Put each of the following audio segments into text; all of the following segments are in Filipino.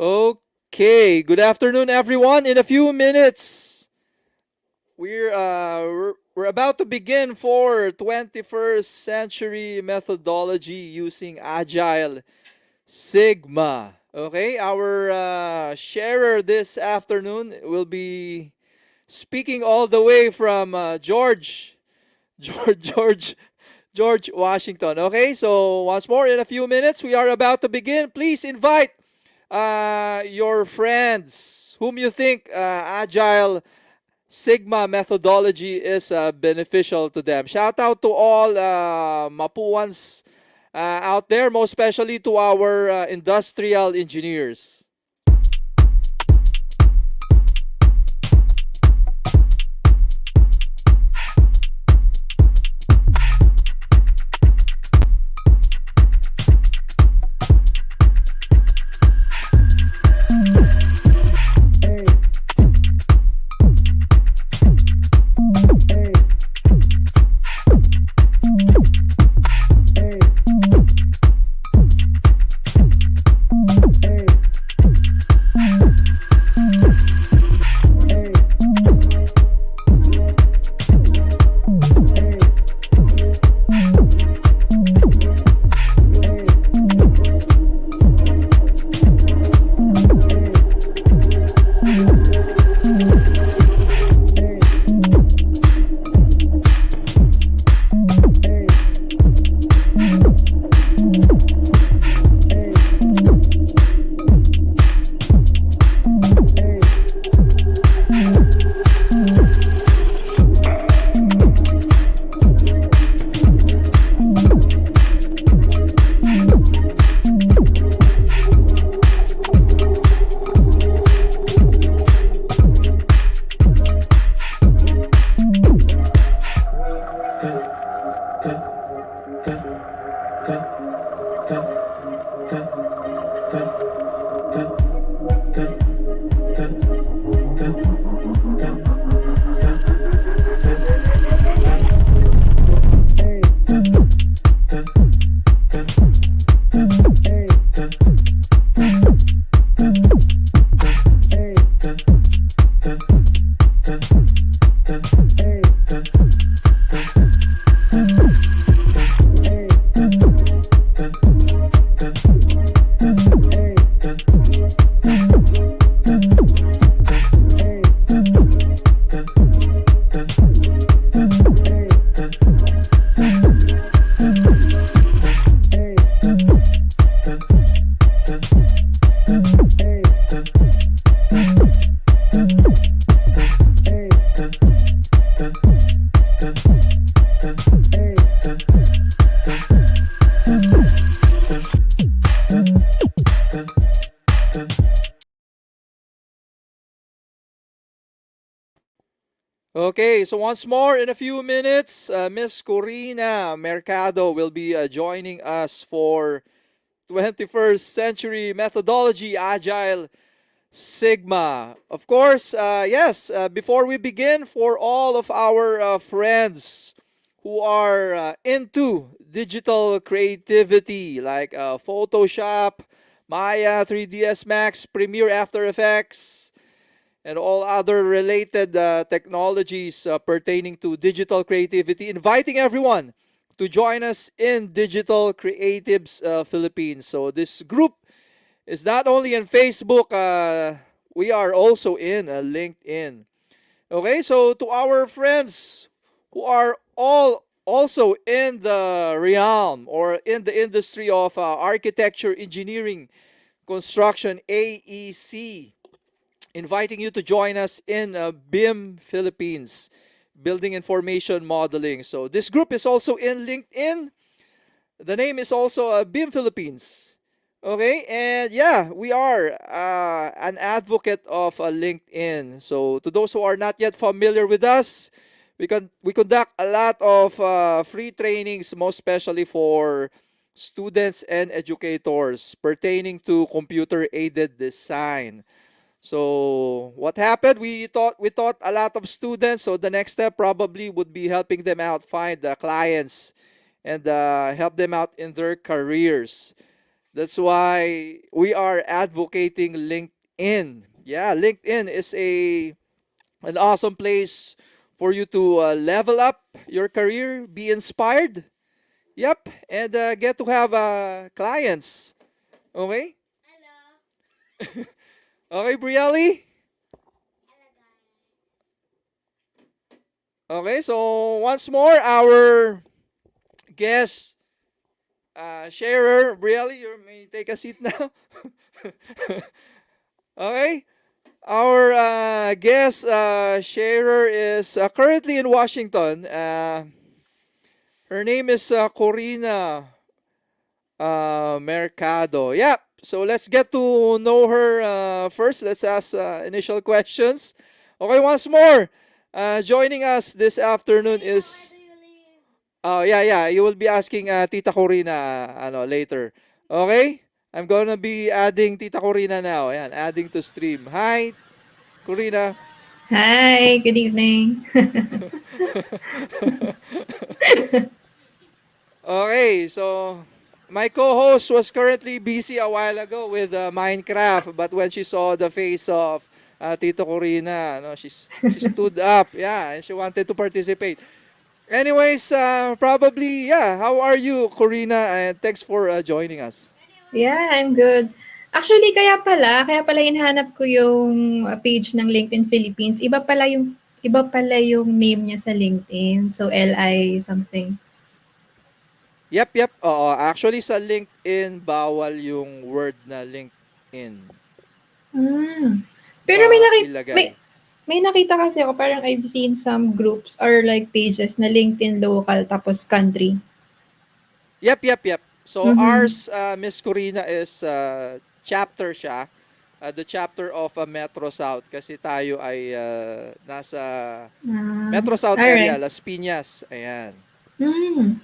Okay, good afternoon, everyone. In a few minutes, we're about to begin for 21st century methodology using Agile Sigma. Okay, our sharer this afternoon will be speaking all the way from George, George, George Washington. Okay, so once more, in a few minutes, we are about to begin. Please invite your friends whom you think Agile Sigma methodology is beneficial to them. Shout out to all Mapuans out there, most especially to our industrial engineers. Okay, so once more, in a few minutes, Miss Korina Mercado will be joining us for 21st century methodology Agile Sigma. Of course, yes, before we begin, for all of our friends who are into digital creativity like Photoshop, Maya, 3ds Max, Premiere, After Effects, and all other related technologies pertaining to digital creativity, inviting everyone to join us in Digital Creatives Philippines. So this group is not only in Facebook, we are also in LinkedIn. Okay, so to our friends who are all also in the realm or in the industry of architecture, engineering, construction, AEC, inviting you to join us in BIM Philippines, Building Information Modeling. So this group is also in LinkedIn. The name is also BIM Philippines. Okay, and yeah, we are an advocate of LinkedIn. So to those who are not yet familiar with us, we conduct a lot of free trainings, most especially for students and educators pertaining to computer aided design. So what happened? We taught a lot of students. So the next step probably would be helping them out find the clients and help them out in their careers. That's why we are advocating LinkedIn. Yeah, LinkedIn is an awesome place for you to level up your career, be inspired. Yep, and get to have clients. Okay? Okay, Brielle? Okay, so once more, our guest sharer, Brielle, you may take a seat now. Okay, our guest sharer is currently in Washington. Her name is Korina Mercado. Yeah, so let's get to know her first. Let's ask initial questions. Okay, once more, joining us this afternoon is. Oh, yeah, yeah. You will be asking Tita Corina later. Okay? I'm gonna be adding Tita Corina now. Ayan, adding to stream. Hi, Corina. Hi, good evening. Okay, so my co-host was currently busy a while ago with Minecraft, but when she saw the face of Tito Corina, no, she stood up, yeah, and she wanted to participate. Anyways, probably, yeah. How are you, Corina? And thanks for joining us. Yeah, I'm good. Actually, kaya pala hinahanap ko yung page ng LinkedIn Philippines. Iba pala yung name niya sa LinkedIn. So LI something. Yep, yep. Oo, actually sa LinkedIn bawal yung word na LinkedIn Ah. Pero may mailagay. may nakita kasi ako parang I've seen some groups or like pages na LinkedIn local tapos country. Yep, yep, yep. So Mhm. ours, Miss Corina, is chapter siya. The chapter of Metro South kasi tayo ay nasa Ah, Metro South all area, right. Las Piñas. Ayan. Hmm.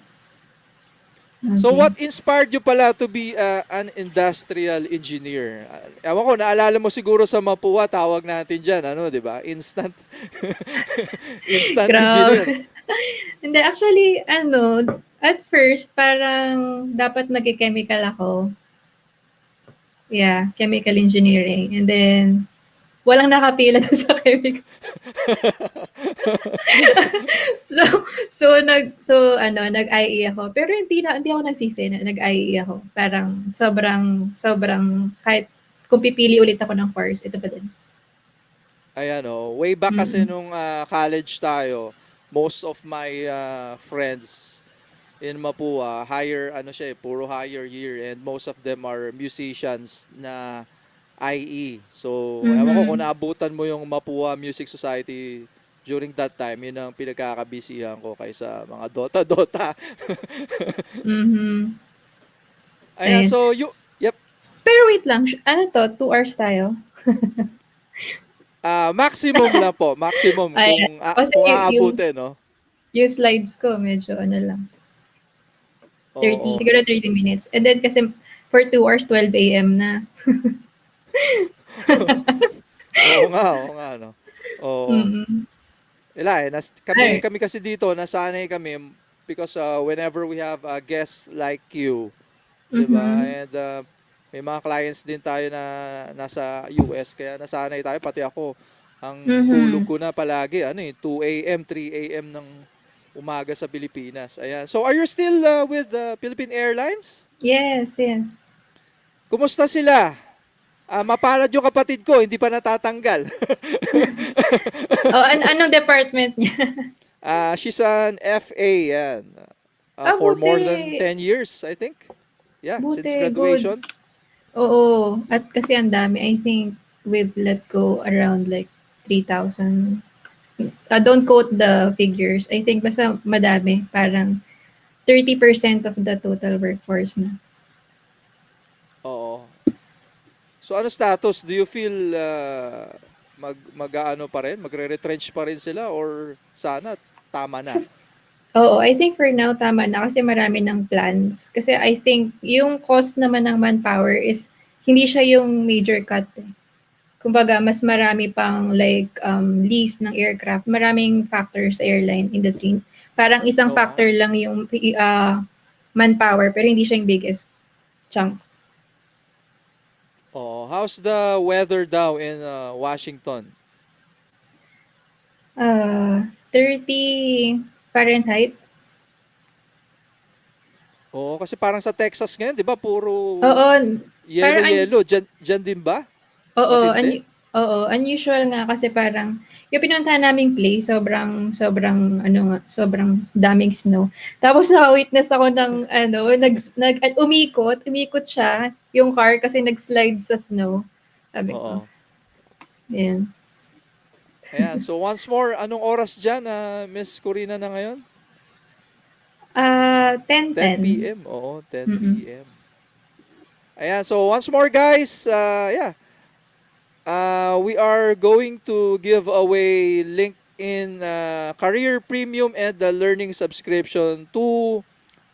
So Okay. what inspired you pala to be an industrial engineer? Ewan ko, naalala mo siguro sa Mapua, tawag natin dyan, ano, di ba? Instant, instant engineer. Grabe. Hindi, actually, at first, parang dapat magke-chemical ako. Yeah, chemical engineering. And then, walang nakapila dun sa chemical. So, nag-IE ako. Pero hindi ako nagsisi na nag-IE ako. Parang, sobrang, kahit kung pipili ulit ako ng course, ito pa din. Ayan, oh. Way back kasi Mm-mm. nung college tayo, most of my friends in Mapua, higher, ano siya, puro higher year, and most of them are musicians na IE. So, ewan ko kung Mhm. naabutan mo yung Mapua Music Society during that time, yun ang pinagkakabisihan ko kaysa mga Dota-Dota. Mhm. Ayan, Ayun. so yep, Pero wait lang, ano 'to, 2 hours tayo? maximum lang po, maximum Ayan. Kasi kung yung aabutin, no? yung slides ko medyo ano lang, 30, Oo. siguro 30 minutes. And then kasi for 2 hours, 12 AM na. Oo nga, no? Oo. Mm. Kami, Ay, kami kasi dito, nasanay kami because whenever we have guests like you, 'di ba? mhm. And may mga clients din tayo na nasa US kaya nasanay tayo pati ako. Ang tulog Mhm. ko na palagi 2 AM, 3 AM ng umaga sa Pilipinas. Ayan. So are you still with Philippine Airlines? Yes, yes. Kumusta sila? Mapalad yung kapatid ko, hindi pa natatanggal. Oh, anong department niya? She's an FA yan. Ah, For buti. more than 10 years, I think. Yeah, since Buti, good. graduation. Oo, at kasi ang dami. I think we've let go around like 3,000. Don't quote the figures. I think basta madami. Parang 30% of the total workforce na. Oo. So ano status? Do you feel mag-aano pa rin? Magre-retrench pa rin sila or sana tama na? Oo, I think for now tama na kasi marami ng plans. Kasi I think yung cost naman ng manpower is hindi siya yung major cut, eh. Kumbaga mas marami pang like, lease ng aircraft, maraming factors sa airline industry. Parang isang Oo nga. factor lang yung, manpower pero hindi siya yung biggest chunk. Oh, how's the weather daw in Washington? 30 Fahrenheit. Oo, kasi parang sa Texas ngayon, 'di ba, puro Oo, parang yelo-yelo. Diyan din ba? oo, Matindi? oo, unusual nga kasi parang yung pinuntahan naming place sobrang sobrang ano nga, sobrang daming snow. Tapos naka-witness ako ng ano, umikot siya yung car kasi nag-slide sa snow. Sabi ko, Oo. ayan. Ayan. So once more, anong oras diyan, Miss Corina na ngayon? 10 10:10. p.m. Oo, 10 Mm. p.m. Ayan. So once more, guys, yeah, we are going to give away LinkedIn Career Premium and the Learning Subscription to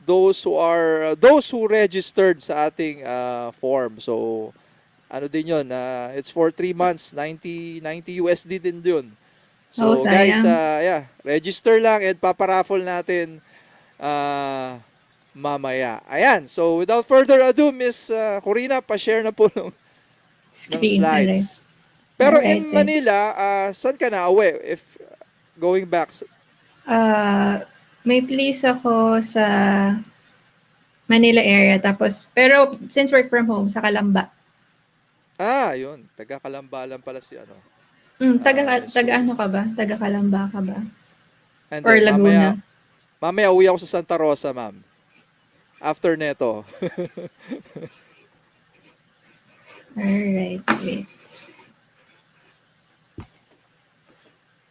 those who registered sa ating form. So ano din 'yon? It's for 3 months, 90 USD din 'yun. Oo, So guys, sayang. yeah, register lang and paparaffle natin uh, mamaya. Ayan. So without further ado, Miss Corina, pa-share na po ng Screen, alright. slides. Pero Alright, in eh. Manila, saan ka na uwi? If going back. May place ako sa Manila area tapos pero since work from home sa Kalamba. Yun. Taga Kalamba lang pala si ano, Taga Miss taga ano Corina. ka ba? Taga Kalamba ka ba? Hindi, Or Laguna? mamaya uwi ako sa Santa Rosa, ma'am. After neto. Alright, wait.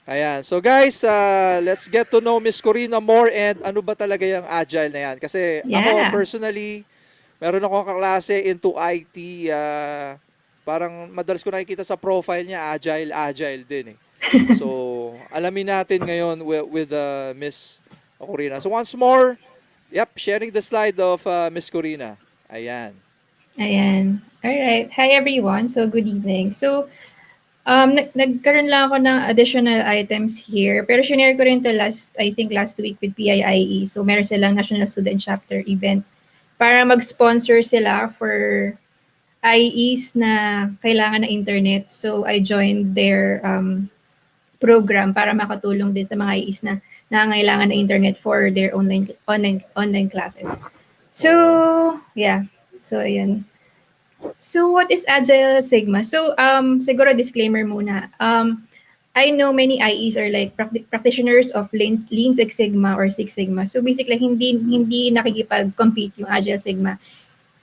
Ayan. So guys, let's get to know Miss Corina more and ano ba talaga yung agile na yan. Kasi ako Yeah. personally, meron akong kaklase into IT. Parang madalas ko nakikita sa profile niya, agile din eh. So, alamin natin ngayon with Miss Corina. So once more, yep, sharing the slide of Miss Corina. Ayan. Ayan. Alright. Hi everyone. So good evening. So nagkaroon lang ako ng additional items here. Pero shinare ko rin to I think last week with PIIE. So meron silang National Student Chapter event para mag-sponsor sila for IEs na kailangan ng internet. So I joined their program para makatulong din sa mga IEs na nangangailangan ng internet for their online classes. So, Oo. yeah. So, ayun. So, what is Agile Sigma? So, siguro disclaimer muna. I know many IEs are like practitioners of Lean Six Sigma or Six Sigma. So, basically, hindi nakikipag-compete yung Agile Sigma.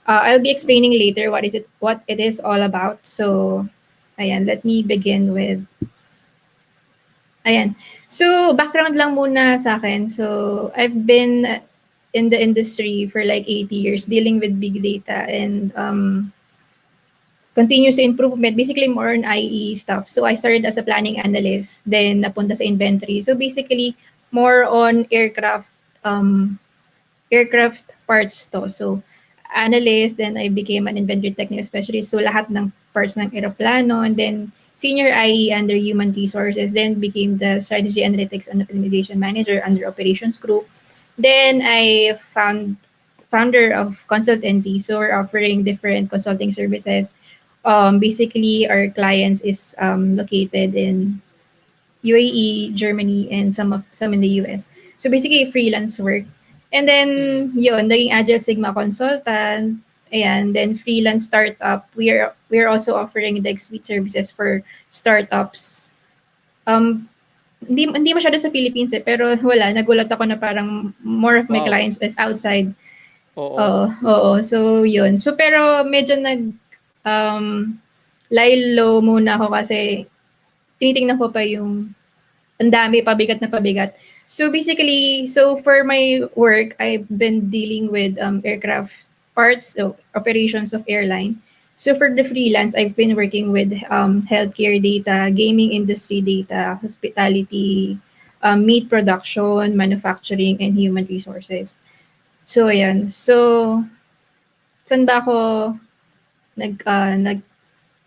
I'll be explaining later what it is all about. So, ayan, let me begin with, ayan. So, background lang muna sa akin. So, I've been in the industry for like 8 years dealing with big data and continuous improvement, basically more on IE stuff. So I started as a planning analyst, then napunta sa inventory. So basically more on aircraft parts to. So analyst, then I became an inventory technical specialist. So lahat ng parts ng aeroplano, and then senior IE under human resources, then became the strategy analytics and optimization manager under operations group. Then I founder of Konsult NZ. So we're offering different consulting services. Basically, our clients is located in UAE, Germany, and some in the US. So basically, freelance work. And Mm-mm. then, yun, naging Agile Sigma consultant. Ayan, then freelance startup. We are also offering like suite services for startups. Hindi masyado sa Philippines eh, pero wala, nagulat ako na parang more of my Wow. clients is outside. Oo. Oo, oo. So, yun. So, pero medyo um, lie low muna ako kasi tinitingnan ko pa yung ang dami, pabigat na pabigat. So basically, so for my work, I've been dealing with aircraft parts, so operations of airline. So for the freelance, I've been working with healthcare data, gaming industry data, hospitality, meat production, manufacturing, and human resources. So ayan. So saan ba ako nag, ah, nag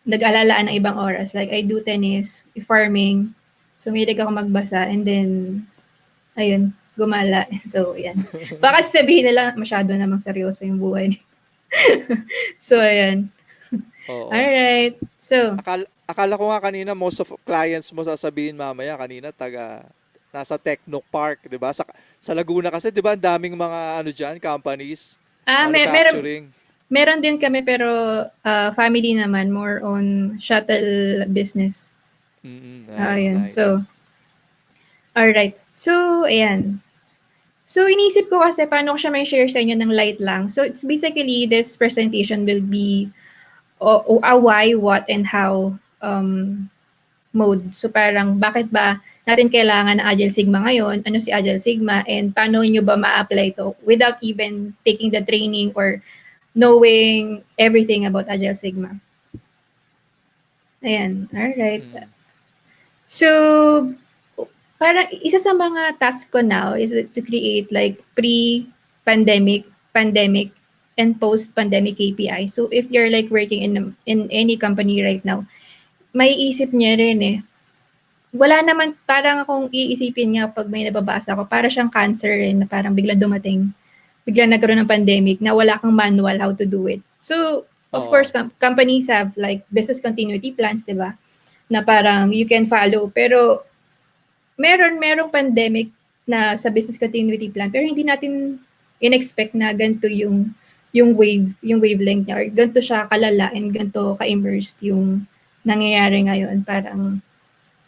nag-alalaan ng ibang oras. Like, I do tennis, farming. So, mahilig ako magbasa. And then, ayun, gumala. So, yan. Baka sabihin nila, masyado namang seryoso yung buhay. So, ayan. Oo. Alright. So, Akala ko nga kanina most of clients mo sasabihin mamaya kanina nasa Techno Park, 'di ba? Sa Laguna kasi 'di ba ang daming mga ano diyan, companies, meron manufacturing. meron din kami pero family naman, more on shuttle business. Nice, Ayun. nice. So, alright. So, ayan. So, iniisip ko kasi paano ko siya may share sa inyo ng light lang. So, it's basically this presentation will be a why, what, and how mode. So, parang bakit ba natin kailangan ng Agile Sigma ngayon? Ano si Agile Sigma? And paano nyo ba ma-apply to without even taking the training or knowing everything about Agile Sigma? Ayan. Alright. Mm. So, parang isa sa mga task ko now is to create like pre-pandemic, pandemic, and post-pandemic KPI. So if you're like working in any company right now, may isip niya rin eh. Wala naman, parang akong iisipin nga pag may nababasa ko, para siyang cancer eh, na parang biglang dumating, biglang nagkaroon ng pandemic na wala kang manual how to do it. So, of Oo. course, companies have like business continuity plans, di ba? Na parang you can follow. Pero merong pandemic na sa business continuity plan pero hindi natin in-expect na ganito yung wavelength niya or ganito siya kalala and ganito ka-immersed yung nangyayari ngayon. Parang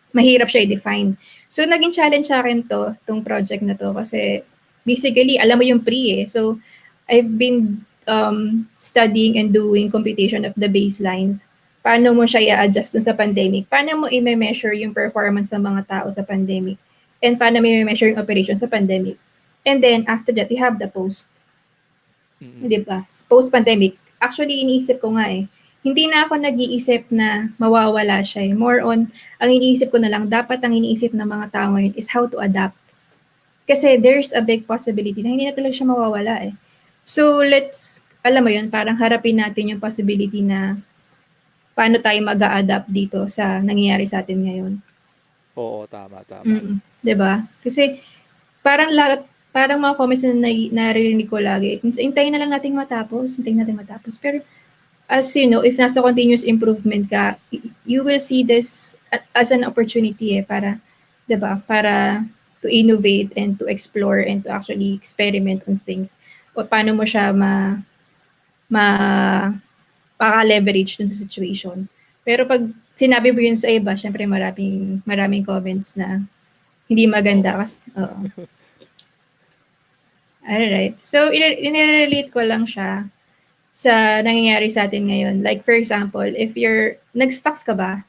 mahirap siya i-define. So, naging challenge sa akin tong project na to kasi basically, alam mo yung pre eh. So, I've been studying and doing computation of the baselines. Paano mo siya i-adjust dun sa pandemic? Paano mo i-measure yung performance ng mga tao sa pandemic? And paano mo i-measure yung operation sa pandemic? And then, after that, you have the post. Di ba? Post-pandemic. Actually, iniisip ko nga eh. Hindi na ako nag-iisip na mawawala siya eh. More on, ang iniisip ko na lang, dapat ang iniisip ng mga tao ngayon is how to adapt. Kasi there's a big possibility na hindi na talaga siya mawawala eh. So, alam mo yun, parang harapin natin yung possibility na paano tayo mag-a-adapt dito sa nangyayari sa atin ngayon. Oo, tama, tama. 'Di ba? Kasi parang mga comments na naririnig ko lagi, hintayin na lang nating matapos, Pero as you know, if nasa continuous improvement ka, you will see this as an opportunity para, 'di ba? Para to innovate and to explore and to actually experiment on things. O paano mo siya maka-leverage dun sa situation. Pero pag sinabi mo yun sa iba, syempre maraming comments na hindi maganda. Oo. Alright. So, inirelate ko lang siya sa nangyayari sa atin ngayon. Like, for example, if nag-stocks ka ba?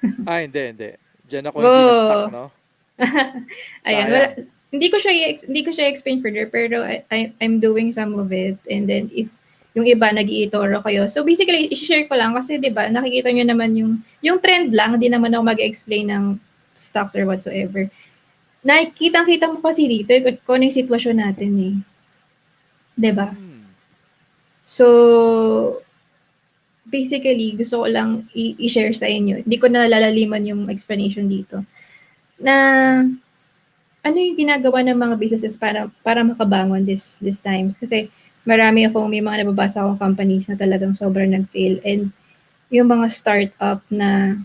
Hindi. Diyan ako hindi na-stuck, Oh. no? Ayan, wala, Sayang. hindi ko siya explain further, pero I'm doing some of it. And then, if yung iba nag-iitoro kayo. So, basically, i-share ko lang kasi, di ba, nakikita nyo naman yung trend lang, hindi naman ako mag-explain ng stocks or whatsoever. Nakikita mo kasi dito kung ano yung sitwasyon natin eh. Diba? So, basically, gusto ko lang i-share sa inyo. Hindi ko na lalaliman yung explanation dito. Na, ano yung ginagawa ng mga businesses para makabangon this times? Kasi, may mga nababasa akong companies na talagang sobrang nag-fail. And, yung mga startup na,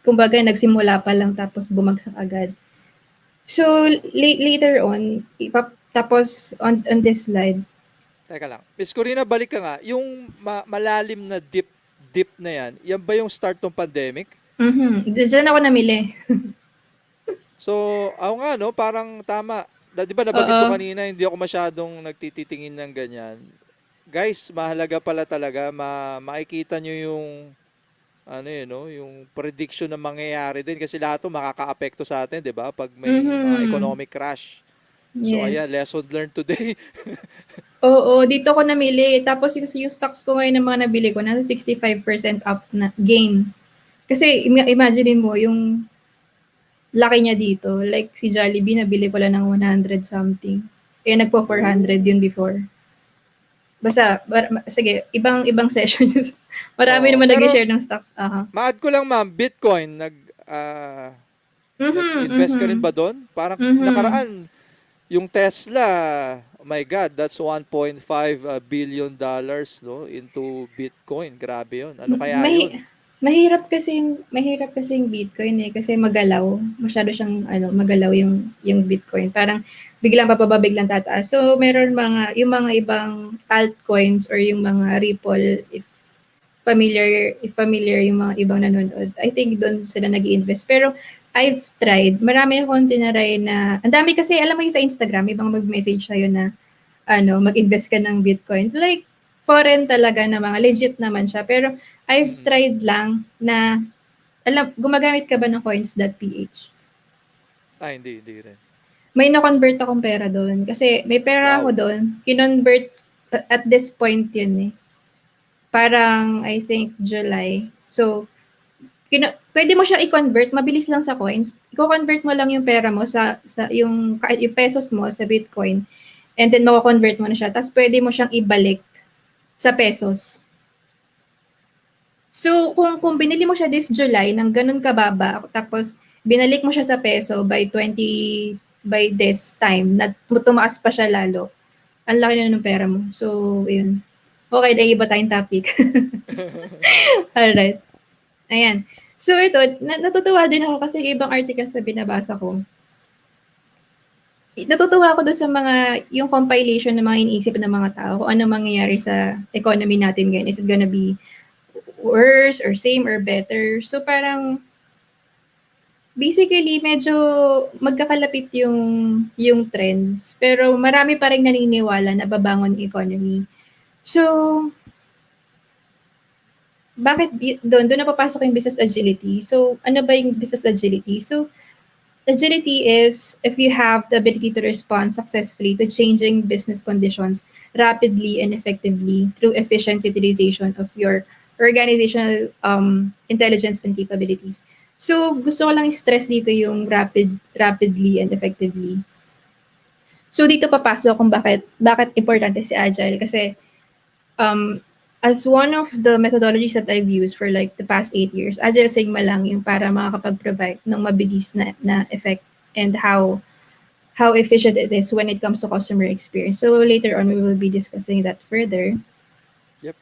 kumbaga, nagsimula pa lang tapos bumagsak agad. So, later on, tapos on this slide. Teka lang. Miss Corina, balik ka nga. Yung malalim na dip na yan ba yung start ng pandemic? Diyan ako namili. So, ako nga, no, parang tama. Di ba nabanggit ko kanina, hindi ako masyadong nagtititingin ng ganyan. Guys, mahalaga pala talaga, makikita nyo yung, yung prediction na mangyayari din kasi lahat to makaka-apekto sa atin, di ba? Pag may mga economic crash. So, ayan, lesson learned today. Oo, dito ko namili. Tapos yung stocks ko ngayon ng mga nabili ko, nasa 65% up na gain. Kasi imagine mo, yung laki niya dito. Like si Jollibee, nabili ko lang ng 100 something. Kaya nagpo 400 yun before. Basta, sige, ibang session yun. Marami naman nag-share ng stocks. Ma-add ko lang ma'am, Bitcoin, nag-invest ka rin ba doon? Parang nakaraan, yung Tesla, my God, that's 1.5 billion dollars no into Bitcoin. Grabe 'yun. Ano kaya Mahi 'yun? mahirap kasi yung Bitcoin, eh, kasi magalaw. Masyado siyang ano, magalaw yung Bitcoin. Parang biglang bababa, biglang tataas. So, meron yung mga ibang altcoins or yung mga Ripple, if familiar yung mga ibang nanonood, I think do'n sila nag-i-invest. Pero I've tried, marami akong tinry na ang dami kasi alam mo yung sa Instagram, may mga mag-message sa'yo na ano, mag-invest ka ng Bitcoin. Like, foreign talaga na mga legit naman siya. Pero I've Mm. tried lang na, gumagamit ka ba ng coins.ph? Hindi rin. May na-convert akong pera doon. Kasi may pera ako Wow. doon, kinonvert at this point yun eh. Parang, I think, July. So, pwede mo siya i-convert, mabilis lang sa coins. I-convert mo lang yung pera mo yung pesos mo sa Bitcoin. And then, mako-convert mo na siya. Tapos, pwede mo siyang ibalik sa pesos. So, kung binili mo siya this July ng ganun kababa, tapos binalik mo siya sa peso by this time, na tumaas pa siya lalo, ang laki na ng pera mo. So, yun. Okay, dahil iba tayong topic. Alright. Ayan. So, ito, natutuwa din ako kasi yung ibang articles na binabasa ko, natutuwa ako doon sa yung compilation ng mga iniisip ng mga tao, kung ano mangyayari sa economy natin ngayon. Is it gonna be worse or same or better? So parang basically medyo magkakalapit yung trends, pero marami pa ring naniniwala na babangon yung economy. So bakit doon na papasok yung business agility? So ano ba yung business agility? So agility is if you have the ability to respond successfully to changing business conditions rapidly and effectively through efficient utilization of your organizational intelligence and capabilities. So, gusto ko lang i-stress dito yung rapidly and effectively. So, dito papasok kung bakit importante si Agile. Kasi, as one of the methodologies that I've used for like the past 8 years, Agile Sigma lang yung para makakapag-provide ng mabilis na effect and how efficient it is when it comes to customer experience. So later on, we will be discussing that further. Yep.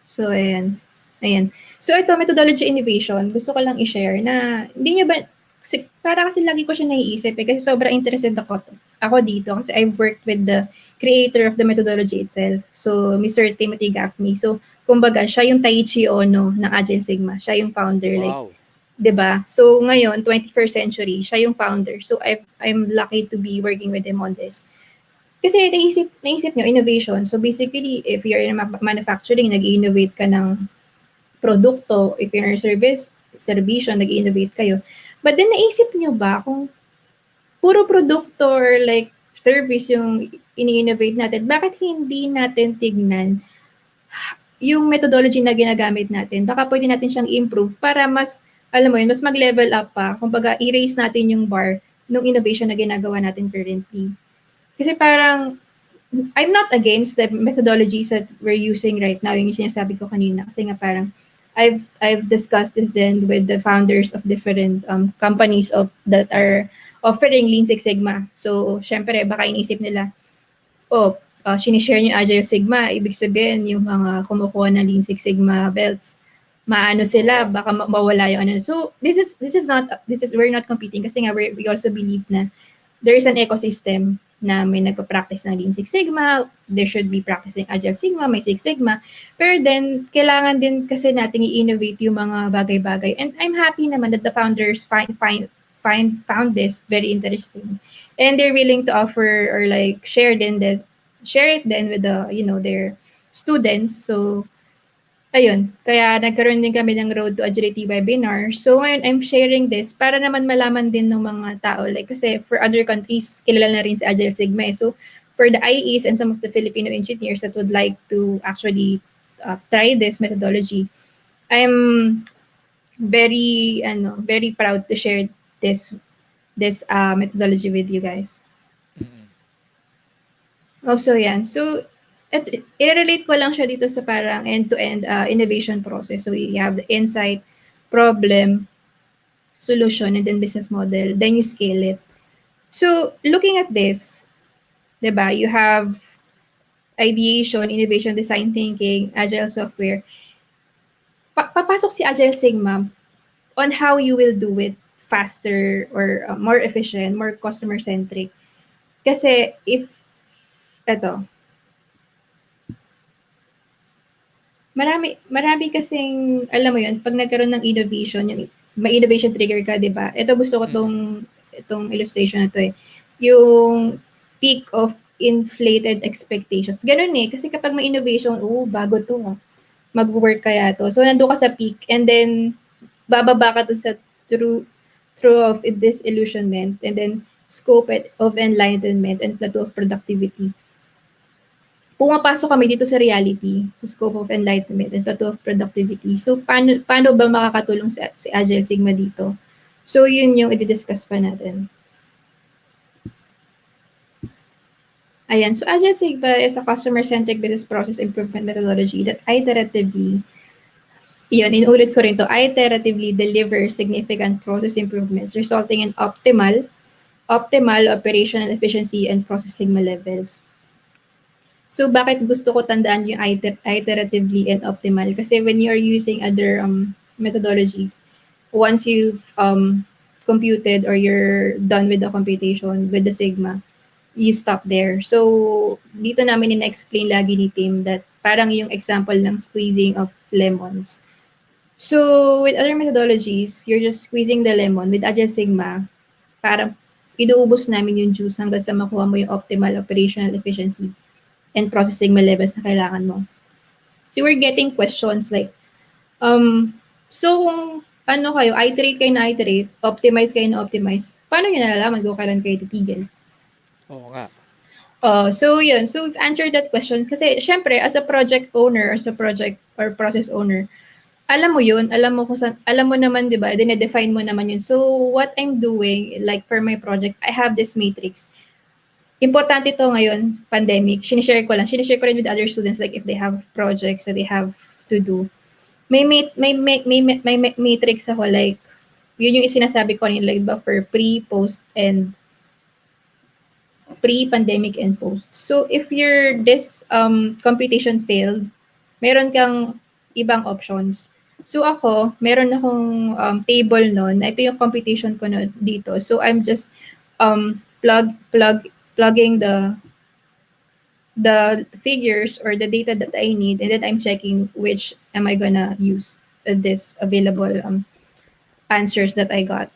So ayan. Ayan. So ito, methodology innovation, gusto ko lang i-share na hindi nyo ba, para kasi lagi ko siya naiisip eh, kasi sobrang interested ako dito kasi I've worked with the creator of the methodology itself. So, Mr. Timothy Gaffney. So, kumbaga, siya yung Taiichi Ohno ng Agile Sigma. Siya yung founder. Like, Wow. 'di ba? So, ngayon, 21st century, siya yung founder. So, I'm lucky to be working with him on this. Kasi naisip nyo, innovation. So, basically, if you're in manufacturing, nag-innovate ka ng produkto, if you're in serbisyo, nag-innovate kayo. But then, naisip nyo ba kung puro produkto or like service yung ini-innovate natin, bakit hindi natin tignan yung methodology na ginagamit natin? Baka pwede natin siyang improve para mas, alam mo yun, mas mag-level up pa. Kumbaga, i-raise natin yung bar ng innovation na ginagawa natin currently. Kasi parang, I'm not against the methodologies that we're using right now, yung sinasabi ko kanina. Kasi nga parang, I've discussed this then with the founders of different companies that are offering Lean Six Sigma. So, syempre, baka inisip nila, sinishare niyo Agile Sigma, ibig sabihin yung mga kumukuha ng Lean Six Sigma belts, maano sila, Oo. baka mawala yung ano. So, we're not competing kasi nga we also believe na there is an ecosystem na may nagpa-practice ng Lean Six Sigma, there should be practicing Agile Sigma, may Six Sigma. Pero then, kailangan din kasi natin i-innovate yung mga bagay-bagay. And I'm happy naman that the founders found this very interesting. And they're willing to offer or like share it then with their students. So, ayun, kaya nagkaroon din kami ng Road to Agility webinar. So ngayon, I'm sharing this para naman malaman din ng mga tao. Like, kasi for other countries, kilala na rin si Agile Sigma. So for the IEs and some of the Filipino engineers that would like to actually try this methodology, I'm very proud to share this methodology with you guys. Mm. So yan. So, i-relate ko lang siya dito sa parang end-to-end innovation process. So, you have the insight, problem, solution, and then business model. Then you scale it. So, looking at this, 'Di ba? You have ideation, innovation, design thinking, agile software. Papasok si Agile Sigma on how you will do it faster or more efficient, more customer centric. Kasi if eto, marami kasing alam mo 'yun, pag nagkaroon ng innovation, yung may innovation trigger ka, 'di ba? Ito gusto ko Mm-mm. itong illustration na 'to eh. Yung peak of inflated expectations. Gano'n eh, kasi kapag may innovation, oh, bago 'to ah. Magwo-work kaya 'to. So nando'n ka sa peak and then bababa ka dun sa true true of disillusionment and then scope of enlightenment and plateau of productivity. Pumapasok kami dito sa reality, sa scope of enlightenment and plateau of productivity. So paano ba makakatulong si Agile Sigma dito? So yun yung i-discuss pa natin. Ayan, so Agile Sigma is a customer-centric business process improvement methodology that iteratively inulit ko rin to, iteratively deliver significant process improvements resulting in optimal operational efficiency and process sigma levels. So bakit gusto ko tandaan yung iteratively and optimal? Kasi when you're using other methodologies, once you've computed or you're done with the computation with the sigma, you stop there. So dito namin in-explain lagi ni Tim that parang yung example ng squeezing of lemons. So with other methodologies, you're just squeezing the lemon. With Agile Sigma, parang inuubos namin yung juice hanggang sa makuha mo yung optimal operational efficiency and process sigma levels na kailangan mo. So we're getting questions like, so kung ano kayo, iterate kayo na iterate, optimize kayo na optimize, paano nyo nalalaman kung kailan kayo titigil? Oo nga. So yun, so we've answered that question kasi syempre as a project owner, as a project or process owner, alam mo yun, alam mo naman, di ba, dinedefine mo naman yun. So, what I'm doing, like for my projects, I have this matrix. Importante to ngayon, pandemic, sinishare ko rin with other students, like if they have projects that they have to do. May matrix ako, like, yun yung sinasabi ko kanina, like, for pre, post, and pre-pandemic and post. So, if this computation failed, meron kang ibang options. So ako, meron akong table nun. Ito yung computation ko dito. So I'm just plugging the figures or the data that I need, and then I'm checking which am I gonna use this available answers that I got.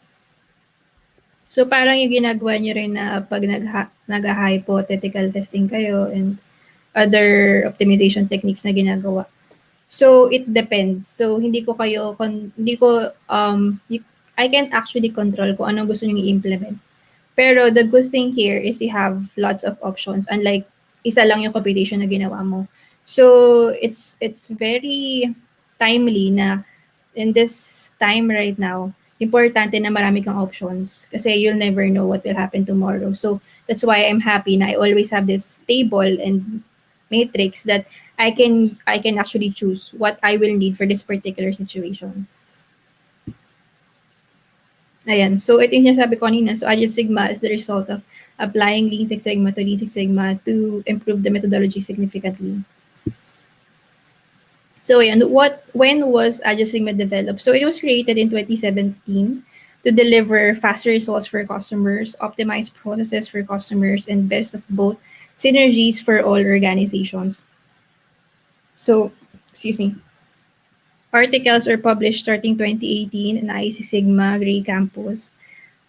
So parang yung ginagawa nyo rin na pag nag-hypothetical testing kayo and other optimization techniques na ginagawa. So it depends. So hindi ko I can't actually control kung anong gusto niyo i-implement. Pero the good thing here is you have lots of options, unlike isa lang yung computation na ginawa mo. So it's very timely na in this time right now, importante na marami kang options kasi you'll never know what will happen tomorrow. So that's why I'm happy na I always have this table and matrix that I can actually choose what I will need for this particular situation. Ayan. So, ito yung sinasabi ko kanina. So, Agile Sigma is the result of applying Lean Six Sigma to Lean Six Sigma to improve the methodology significantly. So, ayan. When was Agile Sigma developed? So, it was created in 2017 to deliver faster results for customers, optimize processes for customers, and best of both, synergies for all organizations. So, excuse me. Articles were published starting 2018 in IC Sigma Gray Campus.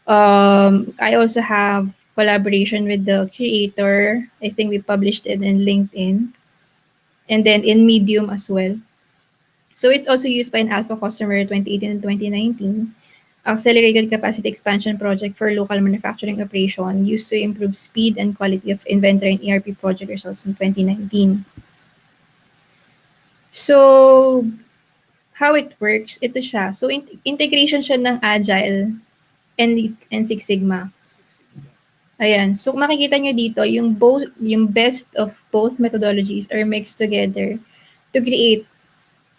I also have collaboration with the creator. I think we published it in LinkedIn and then in Medium as well. So it's also used by an alpha customer 2018 and 2019. Accelerated capacity expansion project for local manufacturing operation used to improve speed and quality of inventory and ERP project results in 2019. So, how it works, ito siya. So, integration siya ng Agile and Six Sigma. Ayan. So, makikita nyo dito, yung best of both methodologies are mixed together to create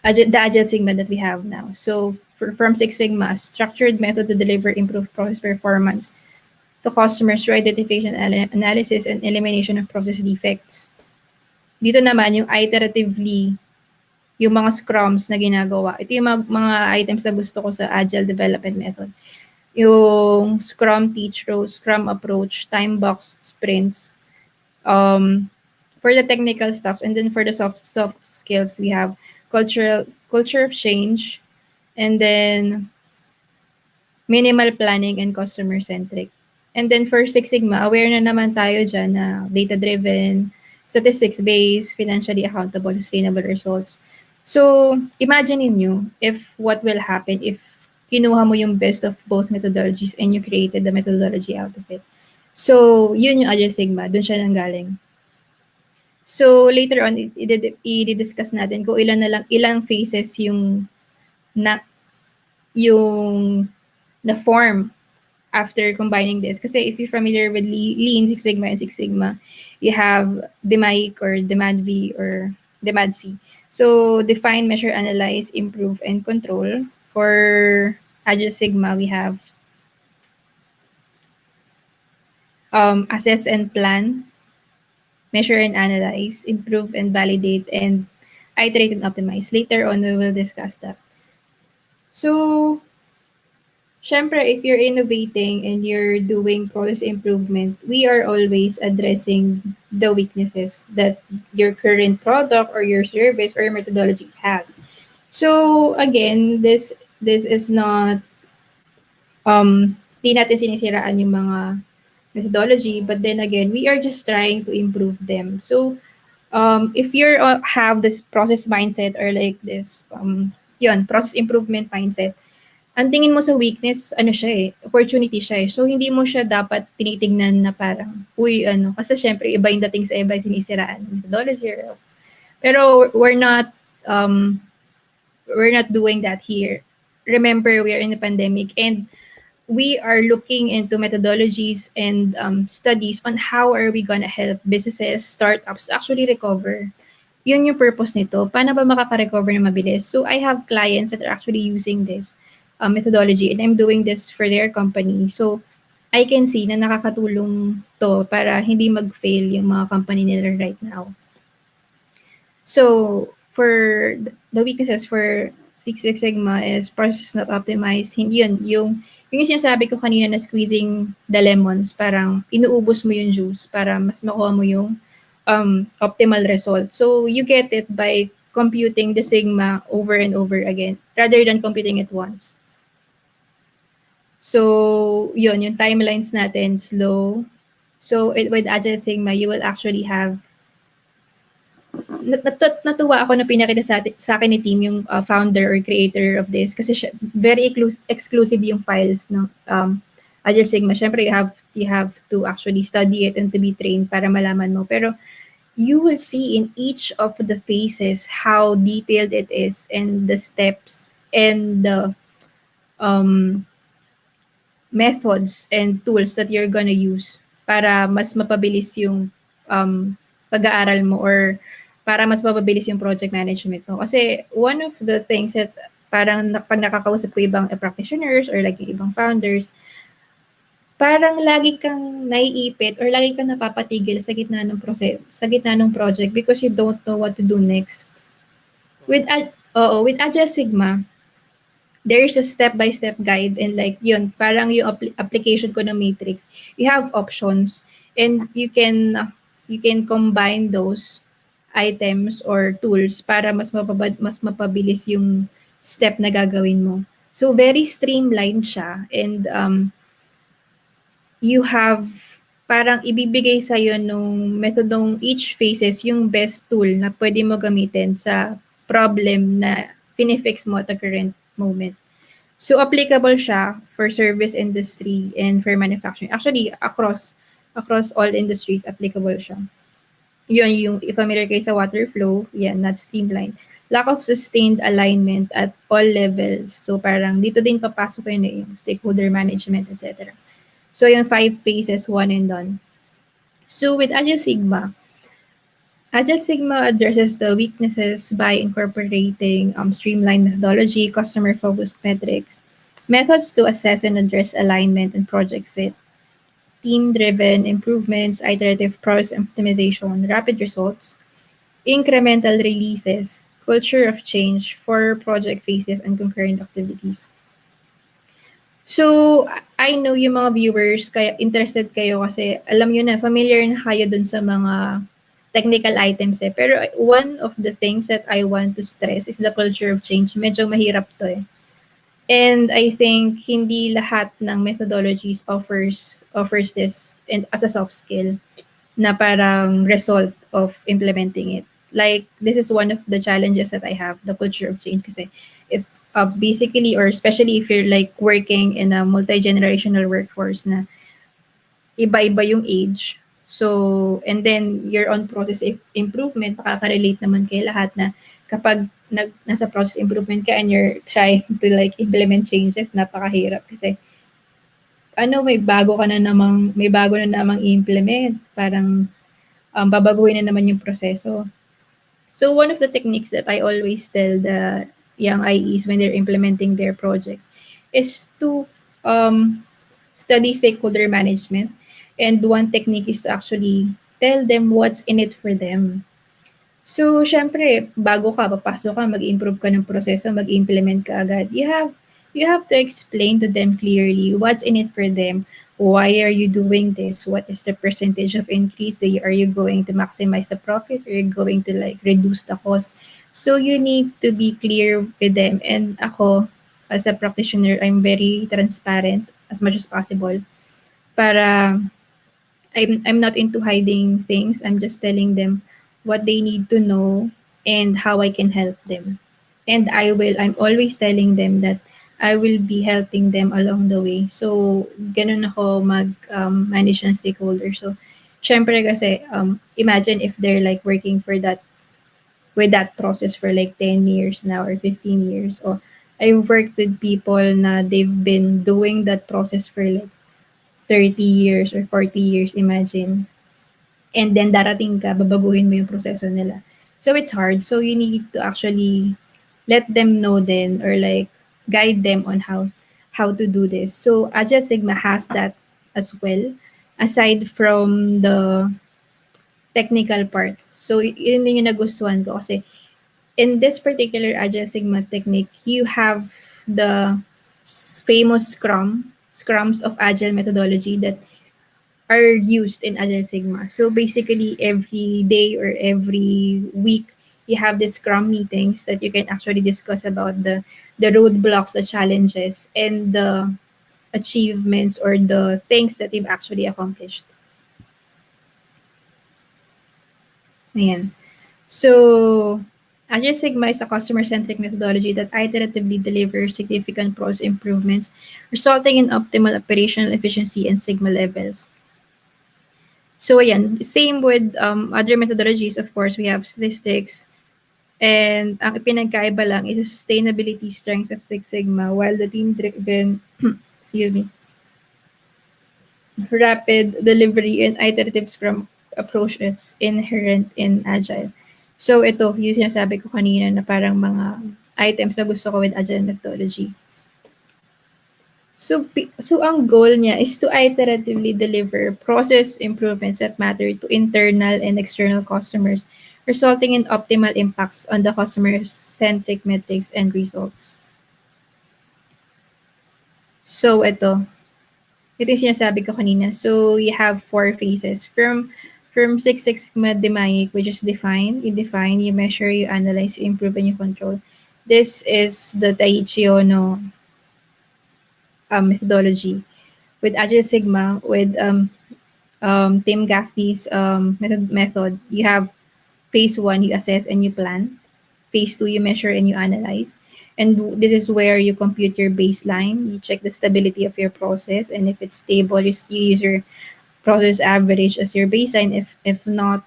the Agile Sigma that we have now. So, from Six Sigma, structured method to deliver improved process performance. to customers through identification analysis and elimination of process defects. Dito naman, yung iteratively, yung mga scrums na ginagawa. Ito yung mga items na gusto ko sa Agile Development Method. Yung Scrum Teach Row, Scrum Approach, Time-boxed Sprints, for the technical stuff, and then for the soft skills, we have culture of change, and then minimal planning and customer-centric. And then for Six Sigma, aware na naman tayo dyan na data-driven, statistics-based, financially accountable, sustainable results. So, imagine niyo if what will happen if kinuha mo yung best of both methodologies and you created the methodology out of it. So, yun yung Agile Sigma. Doon siya nanggaling. So, later on, i-discuss natin kung ilang phases yung form after combining this. Kasi if you're familiar with Lean, Six Sigma, and Six Sigma, you have DMAIC or Demand V or Demand C. So define, measure, analyze, improve, and control. For Agile Sigma, we have assess and plan, measure and analyze, improve and validate, and iterate and optimize. Later on, we will discuss that. So, syempre, if you're innovating and you're doing process improvement, we are always addressing the weaknesses that your current product or your service or your methodology has. So, again, this is not, di natin sinisiraan yung mga methodology, but then again, we are just trying to improve them. So, if you have this process mindset or like this, process improvement mindset, ang tingin mo sa weakness, opportunity siya eh. So, hindi mo siya dapat tinitingnan na parang, kasi syempre, iba yung dating sa iba, sinisiraan ng methodology. Pero we're not doing that here. Remember, we are in a pandemic and we are looking into methodologies and studies on how are we gonna help businesses, startups actually recover. Yun yung purpose nito. Paano ba makaka-recover na mabilis? So, I have clients that are actually using this methodology and I'm doing this for their company. So, I can see na nakakatulong to para hindi mag-fail yung mga company nila right now. So, for the weaknesses for Six Sigma is process not optimized. Hindi yun. Yung sinasabi ko kanina na squeezing the lemons, parang inuubos mo yung juice para mas makuha mo yung optimal result. So, you get it by computing the sigma over and over again rather than computing it once. So, yun, yung timelines natin, slow. So, with Agile Sigma, you will actually have natuwa ako na pinakita sa akin ni team yung founder or creator of this kasi very exclusive yung files ng Agile Sigma. Syempre, you have to actually study it and to be trained para malaman mo. Pero you will see in each of the phases how detailed it is and the steps and the methods and tools that you're gonna use para mas mapabilis yung pag-aaral mo or para mas mapabilis yung project management mo. Kasi one of the things that parang pag nakakausap ko ibang practitioners or like ibang founders, parang lagi kang naiipit or lagi kang napapatigil sa gitna ng project because you don't know what to do next. With Agile Sigma, there is a step-by-step guide and like yun, parang yung application ko ng matrix. You have options and you can combine those items or tools para mas mapabilis yung step na gagawin mo. So very streamlined siya and you have parang ibibigay sa'yo nung methodong each phases yung best tool na pwede mo gamitin sa problem na finifix mo at the current moment. So, applicable siya for service industry and for manufacturing. Actually, across all industries, applicable siya. Yun, yung if familiar kayo sa water flow, not streamlined. Lack of sustained alignment at all levels. So, parang dito din papasok yun yung stakeholder management, etc. So, yung 5 phases, one and done. So, with Agile Sigma addresses the weaknesses by incorporating streamlined methodology, customer-focused metrics, methods to assess and address alignment and project fit, team-driven improvements, iterative process optimization, rapid results, incremental releases, culture of change for project phases and concurrent activities. So, I know yung mga viewers, kaya interested kayo kasi alam nyo na, familiar na kayo dun sa mga technical items eh. Pero one of the things that I want to stress is the culture of change. Medyo mahirap to eh. And I think hindi lahat ng methodologies offers this and as a soft skill na parang result of implementing it. Like, this is one of the challenges that I have, the culture of change. Kasi if basically or especially if you're like working in a multi-generational workforce na iba-iba yung age, so, and then you're on process improvement, makaka-relate naman kayo lahat na kapag nasa process improvement ka and you're trying to like implement changes, napakahirap kasi may bago na namang i-implement. Parang babaguhin na naman yung proseso. So one of the techniques that I always tell the young IEs when they're implementing their projects is to study stakeholder management. And one technique is to actually tell them what's in it for them. So, syempre, bago ka, papasok ka, mag-improve ka ng proseso, mag-implement ka agad. You have to explain to them clearly what's in it for them. Why are you doing this? What is the percentage of increase? Are you going to maximize the profit? Are you going to like reduce the cost? So you need to be clear with them. And ako, as a practitioner, I'm very transparent as much as possible para I'm not into hiding things. I'm just telling them what they need to know and how I can help them. And I'm always telling them that I will be helping them along the way. So, ganun ako manage ng stakeholders. So, syempre kasi, imagine if they're like working with that process for like 10 years now or 15 years. Or I've worked with people na they've been doing that process for like 30 years or 40 years, imagine. And then darating ka, babaguhin mo yung proseso nila. So it's hard. So you need to actually let them know then or like guide them on how to do this. So Agile Sigma has that as well, aside from the technical part. So yun din yung nagustuhan ko kasi in this particular Agile Sigma technique, you have the famous scrums of Agile methodology that are used in Agile Sigma. So basically, every day or every week, you have these Scrum meetings that you can actually discuss about the roadblocks, the challenges, and the achievements or the things that you've actually accomplished. Ayan. So, Agile Sigma is a customer-centric methodology that iteratively delivers significant process improvements, resulting in optimal operational efficiency and Sigma levels. So, ayan, same with other methodologies, of course, we have statistics, and ang pinagkaiba lang is sustainability strengths of Six Sigma, while the team-driven, excuse me, rapid delivery and iterative Scrum approach is inherent in Agile. So, ito, yung sinasabi ko kanina na parang mga items na gusto ko with Agile methodology. So ang goal niya is to iteratively deliver process improvements that matter to internal and external customers, resulting in optimal impacts on the customer-centric metrics and results. So ito yung sinasabi ko kanina. So you have 4 phases. From Six Sigma DMAIC, which is define, you measure, you analyze, you improve, and you control. This is the Taiichi Ohno methodology. With Agile Sigma, with Tim Gaffney's method, you have phase 1, you assess and you plan. Phase 2, you measure and you analyze. And this is where you compute your baseline. You check the stability of your process, and if it's stable, you use your process average as your baseline. If not,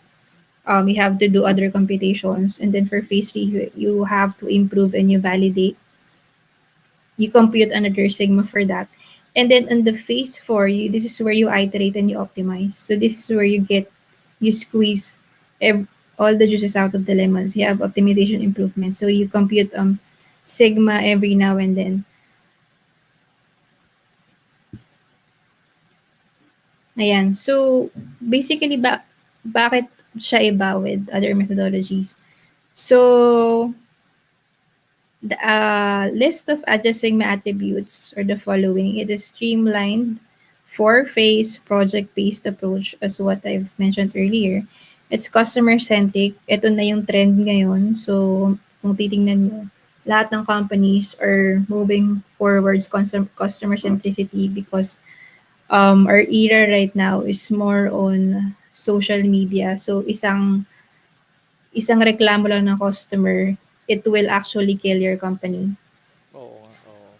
you have to do other computations. And then for phase 3, you have to improve and you validate. You compute another sigma for that. And then on the phase 4, this is where you iterate and you optimize. So this is where you squeeze all the juices out of the lemons. You have optimization improvement. So you compute sigma every now and then. Ayan. So, basically, bakit siya iba with other methodologies? So, the list of Agile Sigma attributes are the following. It is streamlined, four-phase, project-based approach as what I've mentioned earlier. It's customer-centric. Ito na yung trend ngayon. So, kung titingnan nyo, lahat ng companies are moving forwards customer centricity because our era right now is more on social media. So, isang reklamo lang ng customer, it will actually kill your company. Oo nga, oo.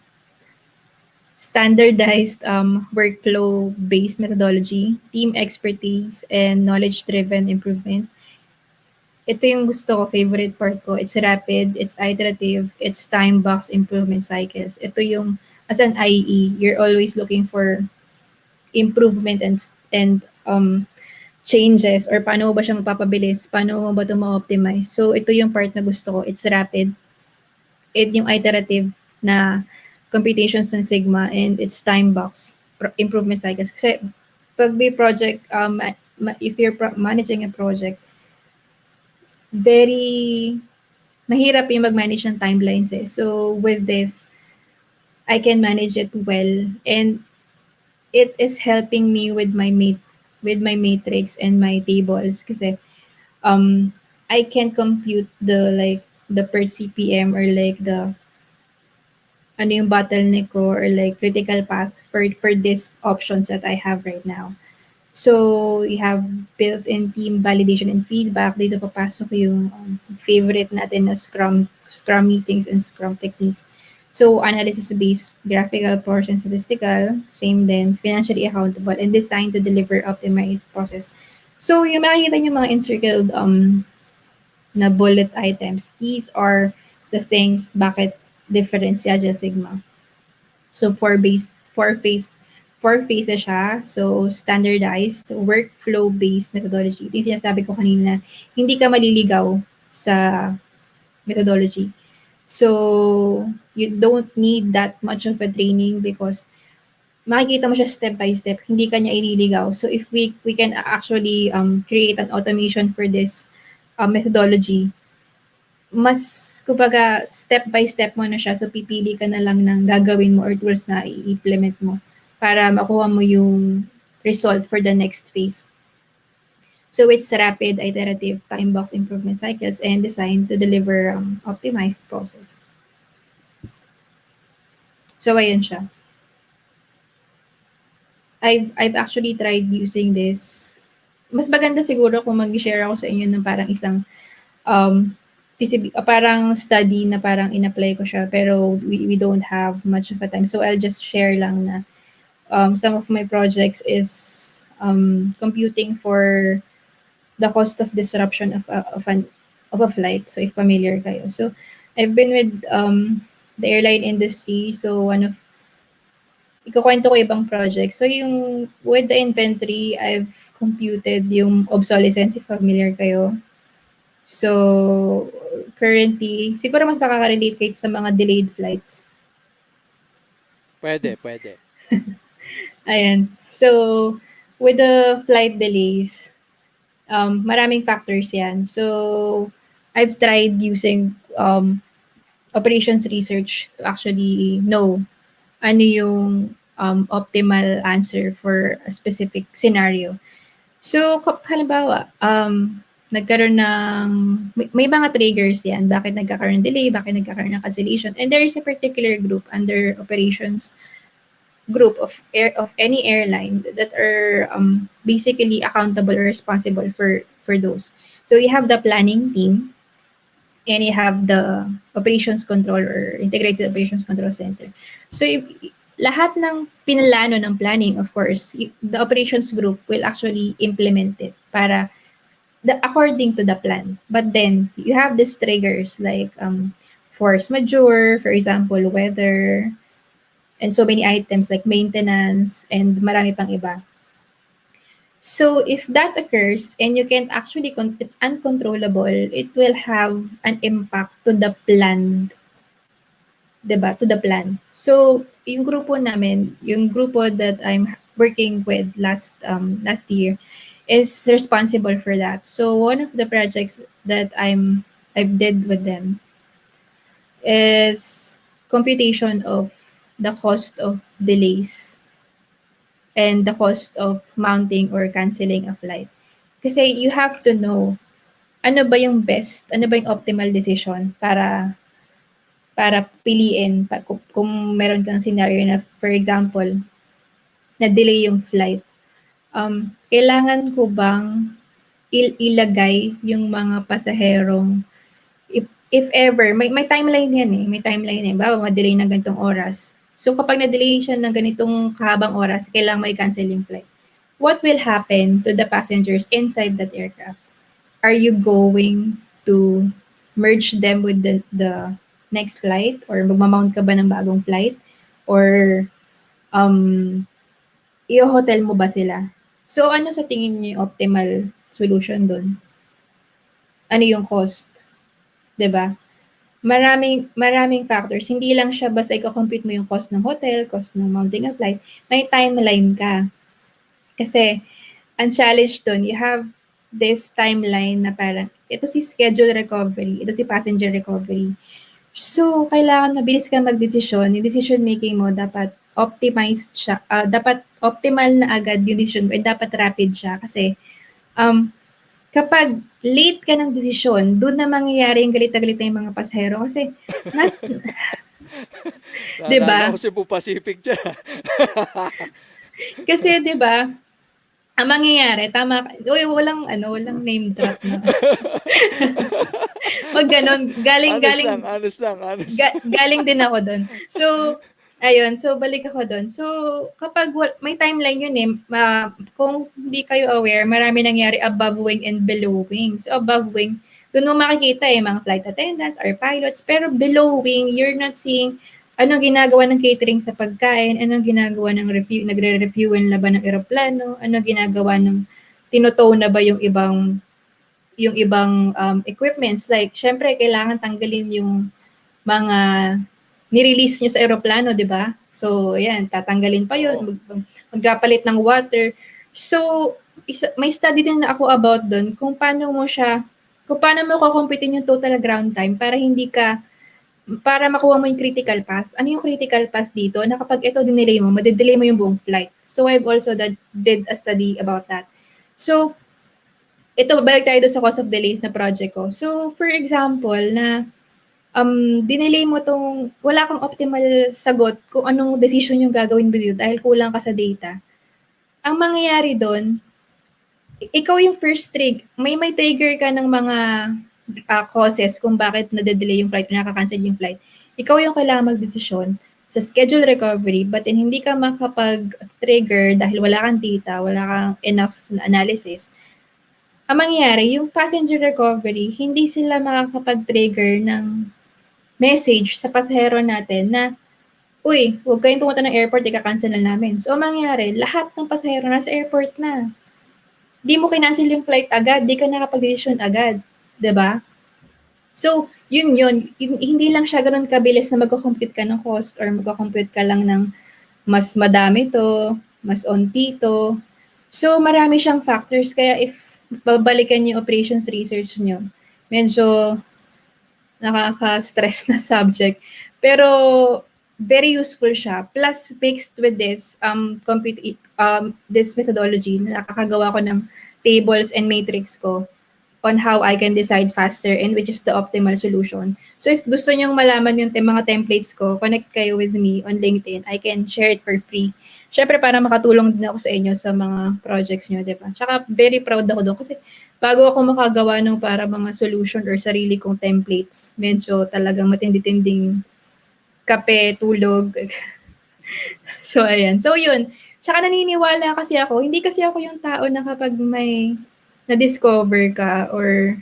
Standardized workflow-based methodology, team expertise, and knowledge-driven improvements. Ito yung gusto ko, favorite part ko. It's rapid, it's iterative, it's time-box improvement cycles. Ito yung, as an IE, you're always looking for improvement and changes or paano mo ba siya mapapabilis, paano mo ba ito ma-optimize. So, ito yung part na gusto ko. It's rapid, yung iterative na computations ng Sigma, and it's time box improvement cycles. Kasi pag may project, if you're managing a project, very mahirap yung mag-manage ng timelines eh. So with this, I can manage it well, and it is helping me with my matrix and my tables kasi I can compute the per CPM, or like the ano yung bottleneck ko, or like critical path for these options that I have right now. So, we have built-in team validation and feedback. Dito papasok yung favorite natin na Scrum meetings and Scrum techniques. So, analysis-based, graphical, portion, statistical, same then, financially accountable, and designed to deliver optimized process. So, yung makikita nyo mga encircled na bullet items, these are the things bakit different si Agile Sigma. So four phases siya. So standardized, workflow-based methodology. Ito yung sinasabi ko kanina, hindi ka maliligaw sa methodology. So you don't need that much of a training because makikita mo siya step by step, hindi ka niya ililigaw. So if we can actually create an automation for this methodology, mas kumbaga step by step mo na siya, so pipili ka na lang ng gagawin mo or tools na i-implement mo para makuha mo yung result for the next phase. So it's rapid, iterative, time box improvement cycles and designed to deliver optimized process. So ayun siya. I've actually tried using this. Mas maganda siguro kung mag-share ako sa inyo ng parang isang parang study na parang in-apply ko siya, pero we don't have much of a time. So I'll just share lang na some of my projects is computing for the cost of disruption of a flight. So if familiar kayo. So I've been with the airline industry. So ikukwento ko ibang project. So yung with the inventory, I've computed yung obsolescence, if familiar kayo. So, currently, siguro mas makaka-relate kayo sa mga delayed flights. Pwede, pwede. Ayan. So, with the flight delays, maraming factors yan. So, I've tried using operations research to actually know ano yung optimal answer for a specific scenario. So, halimbawa, nagkaroon ng, may mga triggers yan. Bakit nagkakaroon ng delay? Bakit nagkakaroon ng cancellation? And there is a particular group under operations group of any airline that are basically accountable or responsible for those. So, you have the planning team, and you have the operations control or integrated operations control center. So, lahat ng pinlano ng planning, of course, the operations group will actually implement it para according to the plan. But then you have these triggers like force majeure, for example, weather, and so many items like maintenance and marami pang iba. So if that occurs and you can't actually, it's uncontrollable, it will have an impact to the plan, diba? To the plan. So yung grupo namin, yung grupo that I'm working with last year is responsible for that. So one of the projects that I did with them is computation of the cost of delays and the cost of mounting or canceling a flight. Kasi you have to know ano ba yung optimal decision para piliin kung meron kang scenario na, for example, na-delay yung flight. Kailangan ko bang ilagay yung mga pasaherong if ever, may timeline yan eh. May timeline eh. Bawa, ma-delay ng ganitong oras. So, kapag na-delay siya ng ganitong kahabang oras, kailangan may cancel yung flight. What will happen to the passengers inside that aircraft? Are you going to merge them with the next flight? Or magmamount ka ba ng bagong flight? Or i-hotel mo ba sila? So, ano sa tingin niyo yung optimal solution dun? Ano yung cost? 'Di ba? Maraming factors. Hindi lang siya basta iko-compute mo yung cost ng hotel, cost ng mounting a flight. May timeline ka. Kasi, ang challenge dun, you have this timeline na parang, ito si schedule recovery, ito si passenger recovery. So, kailangan mabilis ka magdesisyon. Yung decision making mo dapat optimized siya. Dapat optimal na agad yung decision mo. Dapat rapid siya. Kasi, kapag late ka ng desisyon, doon na mangyayari yung galit na galit na yung mga pasahero. Kasi, di ba? Naalala ko Cebu Pacific dyan. Kasi, di ba, ang mangyayari, tama, walang name drop na. Wag ganon, Honest. galing din ako doon. So, ayun, so balik ako doon. So, kapag may timeline yun eh, kung hindi kayo aware, marami nangyari above wing and below wing. So, above wing, doon mo makikita eh, mga flight attendants or pilots. Pero below wing, you're not seeing anong ginagawa ng catering sa pagkain, anong ginagawa ng nagre-reviewan na ba ng eroplano, anong ginagawa ng tinotow na ba yung ibang equipments. Like, syempre, kailangan tanggalin yung mga nirelease nyo sa eroplano, di ba? So, ayan, tatanggalin pa yun, magpapalit ng water. So, may study din na ako about doon kung paano mo kukumpitin yung total ground time para makuha mo yung critical path. Ano yung critical path dito? Na kapag ito dinelay mo, madedelay mo yung buong flight. So, I've also did a study about that. So, ito, balik tayo sa cost of delays na project ko. So, for example, na dinelay mo wala kang optimal sagot kung anong decision yung gagawin mo dito dahil kulang ka sa data. Ang mangyayari doon, ikaw yung first may trigger ka ng mga causes kung bakit nade-delay yung flight o nakaka-cancel yung flight. Ikaw yung kailangan magdesisyon sa schedule recovery but hindi ka makapag-trigger dahil wala kang data, wala kang enough na analysis. Ang mangyayari, yung passenger recovery, hindi sila makakapag-trigger ng message sa pasahero natin na, uy, huwag kayong pumunta ng airport, ika-cancel na namin. So, ang mangyayari, lahat ng pasahero nasa airport na. Di mo kinancel yung flight agad, di ka nakapag-decision agad. 'Di ba? So, yun. Hindi lang siya ganun kabilis na magko-compute ka ng cost or magko-compute ka lang ng mas madami to, mas onti to. So, marami siyang factors. Kaya if babalikan yung operations research nyo, medyo nakaka-stress na subject. Pero, very useful siya. Plus, mixed with this this methodology, nakakagawa ko ng tables and matrix ko on how I can decide faster and which is the optimal solution. So if gusto nyong malaman yung mga templates ko, connect kayo with me on LinkedIn. I can share it for free. Syempre para makatulong din ako sa inyo sa mga projects nyo, di ba? Tsaka very proud ako doon kasi bago ako makagawa ng para mga solution or sarili kong templates, medyo talagang matindi-tinding kape, tulog. So ayan. So yun. Tsaka naniniwala kasi ako, hindi kasi ako yung tao na kapag may na-discover ka or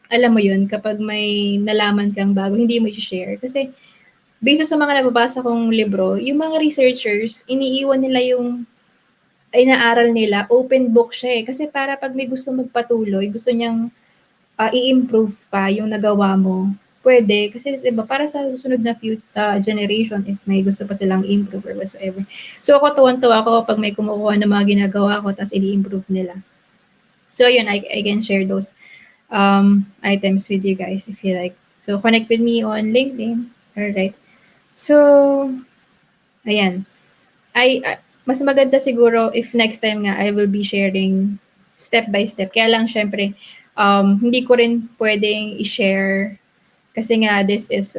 alam mo yun, kapag may nalaman kang bago, hindi mo i-share. Kasi based sa mga nababasa kong libro, yung mga researchers, iniiwan nila yung inaaral nila, open book siya eh. Kasi para pag may gusto magpatuloy, gusto niyang i-improve pa yung nagawa mo, pwede kasi 'di ba para sa susunod na generation if may gusto pa silang improve or whatsoever. So ako tuwang-tuwa ako kapag may kumukuha ng mga ginagawa ko ta's ini-improve nila. So yun, I can share those items with you guys if you like. So connect with me on LinkedIn. Alright. So, ayan. Mas maganda siguro if next time nga I will be sharing step by step. Kaya lang syempre, hindi ko rin pwedeng i-share kasi nga this is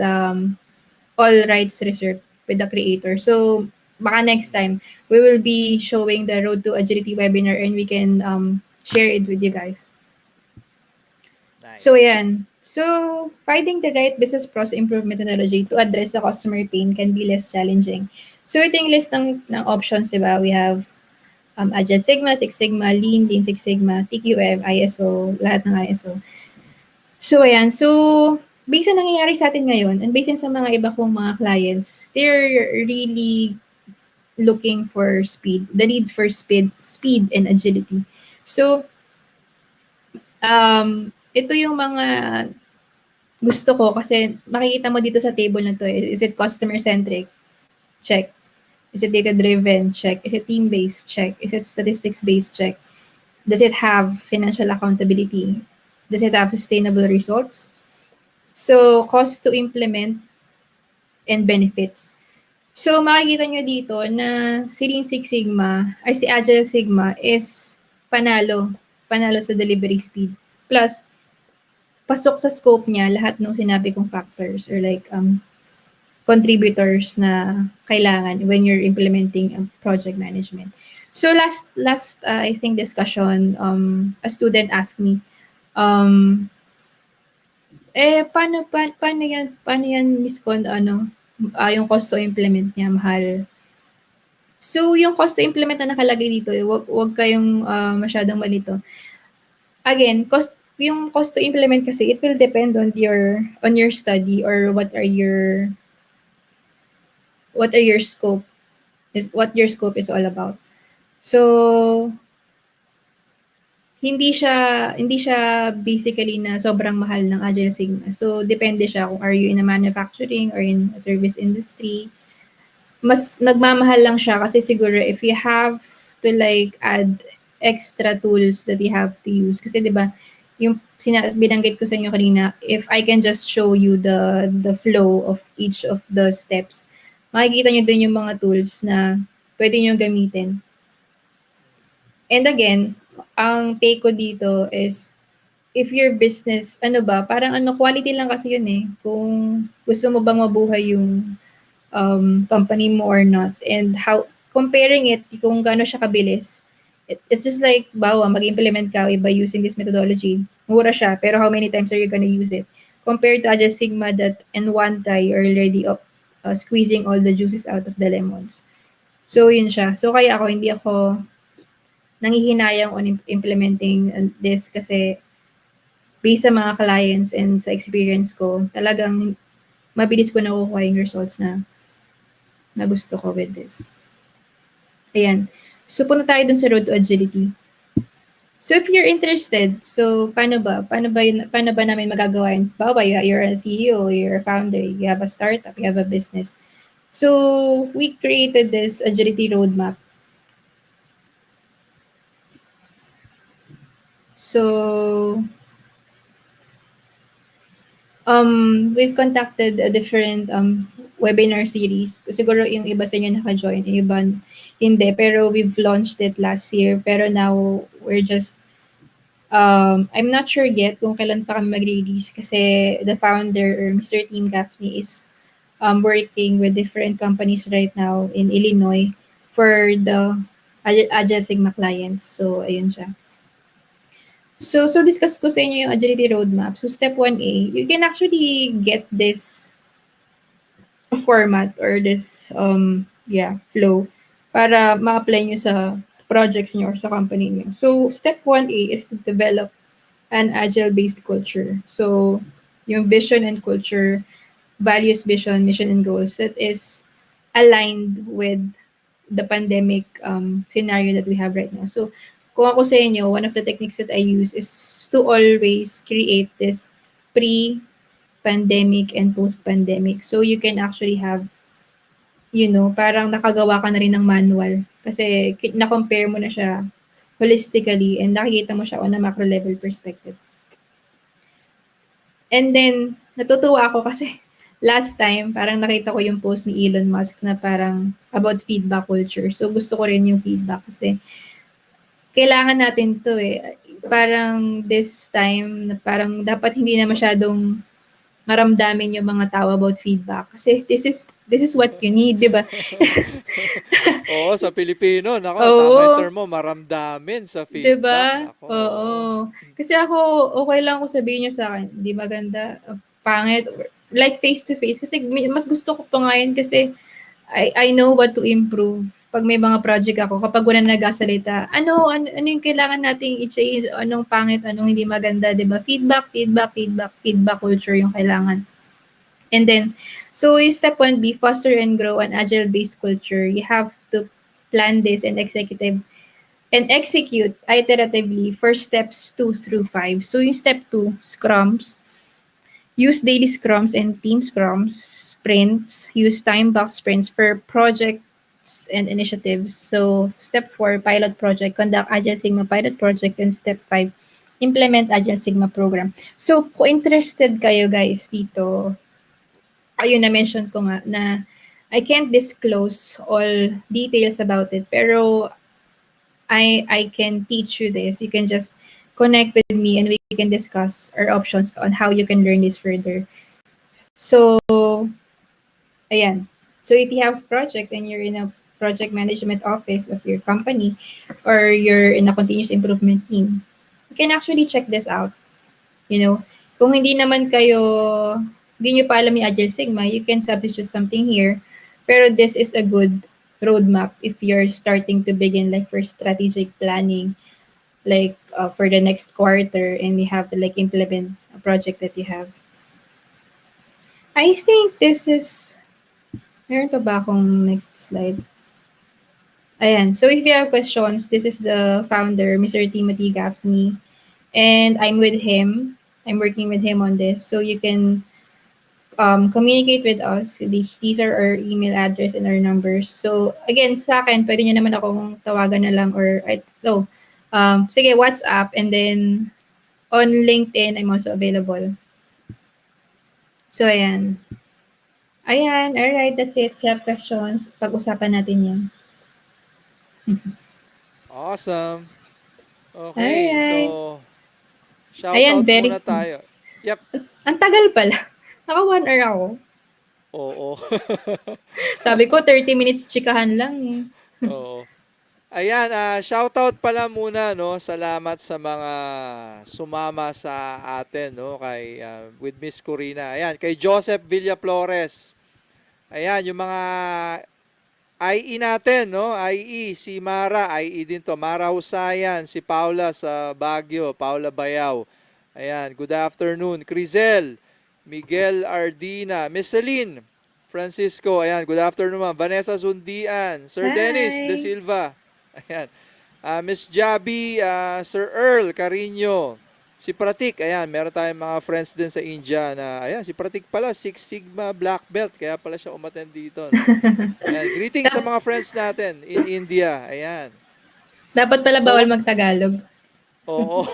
all rights reserved with the creator. So, baka next time, we will be showing the Road to Agility webinar and we can share it with you guys. So, Nice. ayan. So, finding the right business process improvement methodology to address the customer pain can be less challenging. So, ito yung list ng options, di ba? We have Agile Sigma, Six Sigma, Lean Six Sigma, TQM, ISO, lahat ng ISO. So, ayan. So, based sa nangyayari sa atin ngayon and based sa mga iba kong mga clients, they're really looking for speed, the need for speed and agility. So, ito yung mga gusto ko kasi makikita mo dito sa table na to. Is it customer-centric? Check. Is it data-driven? Check. Is it team-based? Check. Is it statistics-based? Check. Does it have financial accountability? Does it have sustainable results? So, cost to implement and benefits. So, makikita nyo dito na si Lean Six Sigma, ay si Agile Sigma is panalo. Panalo sa delivery speed. Plus, pasok sa scope niya lahat ng sinabi kong factors or like contributors na kailangan when you're implementing project management. So last I think discussion, a student asked me, paano yan Miss Con, yung cost to implement niya mahal. So yung cost to implement na nakalagay dito, wag kayong masyadong malito. Again, yung cost to implement kasi it will depend on your study or what your scope what your scope is all about. So hindi siya basically na sobrang mahal ng Agile Sigma. So depende siya kung are you in a manufacturing or in a service industry. Mas nagmamahal lang siya kasi siguro if you have to like add extra tools that you have to use kasi 'di ba yung binanggit ko sa inyo kanina, if I can just show you the flow of each of the steps, makikita niyo dun yung mga tools na pwede niyo gamitin. And again, ang take ko dito is if your business, parang quality lang kasi yun eh. Kung gusto mo bang mabuhay yung company mo or not. And how, comparing it, kung gaano siya kabilis, it's just like, mag-implement ka by using this methodology. Mura siya, pero how many times are you gonna use it? Compared to Agile Sigma that in one try, you're already squeezing all the juices out of the lemons. So, yun siya. So, kaya hindi ako nangihinayang on implementing this kasi based sa mga clients and sa experience ko, talagang mabilis ko nakukuha yung results na gusto ko with this. Ayan. So, punta tayo dun sa road to agility. So, if you're interested, so paano ba namin magagawa yun? Bawa, you're a CEO, you're a founder, you have a startup, you have a business. So, we created this agility roadmap. So, we've conducted a different webinar series. Siguro yung iba sa inyo naka-join, yung iba hindi. Pero we've launched it last year. Pero now, we're just, I'm not sure yet kung kailan pa kami mag-release kasi the founder or Mr. Team Gaffney is working with different companies right now in Illinois for the Agile Sigma clients. So, ayun siya. So discuss ko sa inyo yung agility roadmap. So step 1A, you can actually get this format or this flow para ma-apply nyo sa projects nyo or sa company nyo. So step 1A is to develop an agile-based culture. So yung vision and culture, values, vision, mission, and goals that is aligned with the pandemic scenario that we have right now. So kung ako sa inyo, one of the techniques that I use is to always create this pandemic and post-pandemic. So you can actually have, parang nakagawa ka na rin ng manual. Kasi na-compare mo na siya holistically and nakikita mo siya on a macro level perspective. And then, natutuwa ako kasi last time, parang nakita ko yung post ni Elon Musk na parang about feedback culture. So, gusto ko rin yung feedback kasi kailangan natin to eh. Parang this time, parang dapat hindi na masyadong maramdamin yung mga tao about feedback. Kasi this is what you need, di ba? Oo, sa Pilipino, nako, tama yung Oo. term mo, maramdamin sa 'Di feedback. ba? Nako, oo. Oo. Kasi ako, okay lang kung sabihin niyo sa'kin, "Di maganda, pangit," or like face to face. Kasi mas gusto ko pa nga yun kasi I know what to improve 'pag may mga project ako. Kapag unang nagsasalita, ano yung kailangan nating i-change, anong pangit, anong hindi maganda, 'di ba? Feedback culture yung kailangan. And then, so yung step 1B, foster and grow an agile-based culture. You have to plan this and execute iteratively for steps 2 through 5. So yung step 2, scrums. Use daily scrums and team scrums, sprints. Use time-box sprints for projects and initiatives. So step 4, pilot project. Conduct Agile Sigma pilot projects. And step 5, implement Agile Sigma program. So kung interested kayo guys dito, ayun na-mention ko nga na I can't disclose all details about it, pero I can teach you this. You can just connect with me and we can discuss our options on how you can learn this further. So, ayan. So if you have projects and you're in a project management office of your company or you're in a continuous improvement team, you can actually check this out. Kung hindi naman hindi nyo pa alam yung Agile Sigma, you can substitute something here. Pero this is a good roadmap if you're starting to begin like for strategic planning, like for the next quarter, and you have to like implement a project that you have. I think this is, meron pa ba akong next slide? Ayan, so if you have questions, this is the founder, Mr. Timothy Gaffney, and I'm with him. I'm working with him on this. So you can communicate with us. These are our email address and our numbers. So again, sa akin, pwede nyo naman akong tawagan na lang or, sige, WhatsApp, and then on LinkedIn, I'm also available. So ayan. Ayan, alright, that's it. If you have questions, pag-usapan natin yan. Awesome. Okay, Alright. so Ayan, shoutout muna tayo. Yep. Ang tagal pala. Naka 1 hour ako. Oo. Sabi ko, 30 minutes chikahan lang eh. Oo. Ayan, shoutout pala muna, no. Salamat sa mga sumama sa atin, no, kay with Miss Korina. Ayan, kay Joseph Villaflores. Ayan, yung mga IE natin, no? IE, si Mara, IE din to. Mara Husayan, si Paula sa Baguio, Paula Bayaw. Ayan, good afternoon. Crizel, Miguel Ardina, Miss Celine, Francisco, ayan, good afternoon ma'am. Vanessa Zundian, Sir Dennis De Hi! Silva, ayan. Miss Jabi, Sir Earl Carino, si Pratik, ayan, meron tayong mga friends din sa India na, ayan, si Pratik pala, Six Sigma Black Belt, kaya pala siya umattend dito, no? Ayan, greetings sa mga friends natin in India, ayan. Dapat pala So, bawal mag-Tagalog. oo.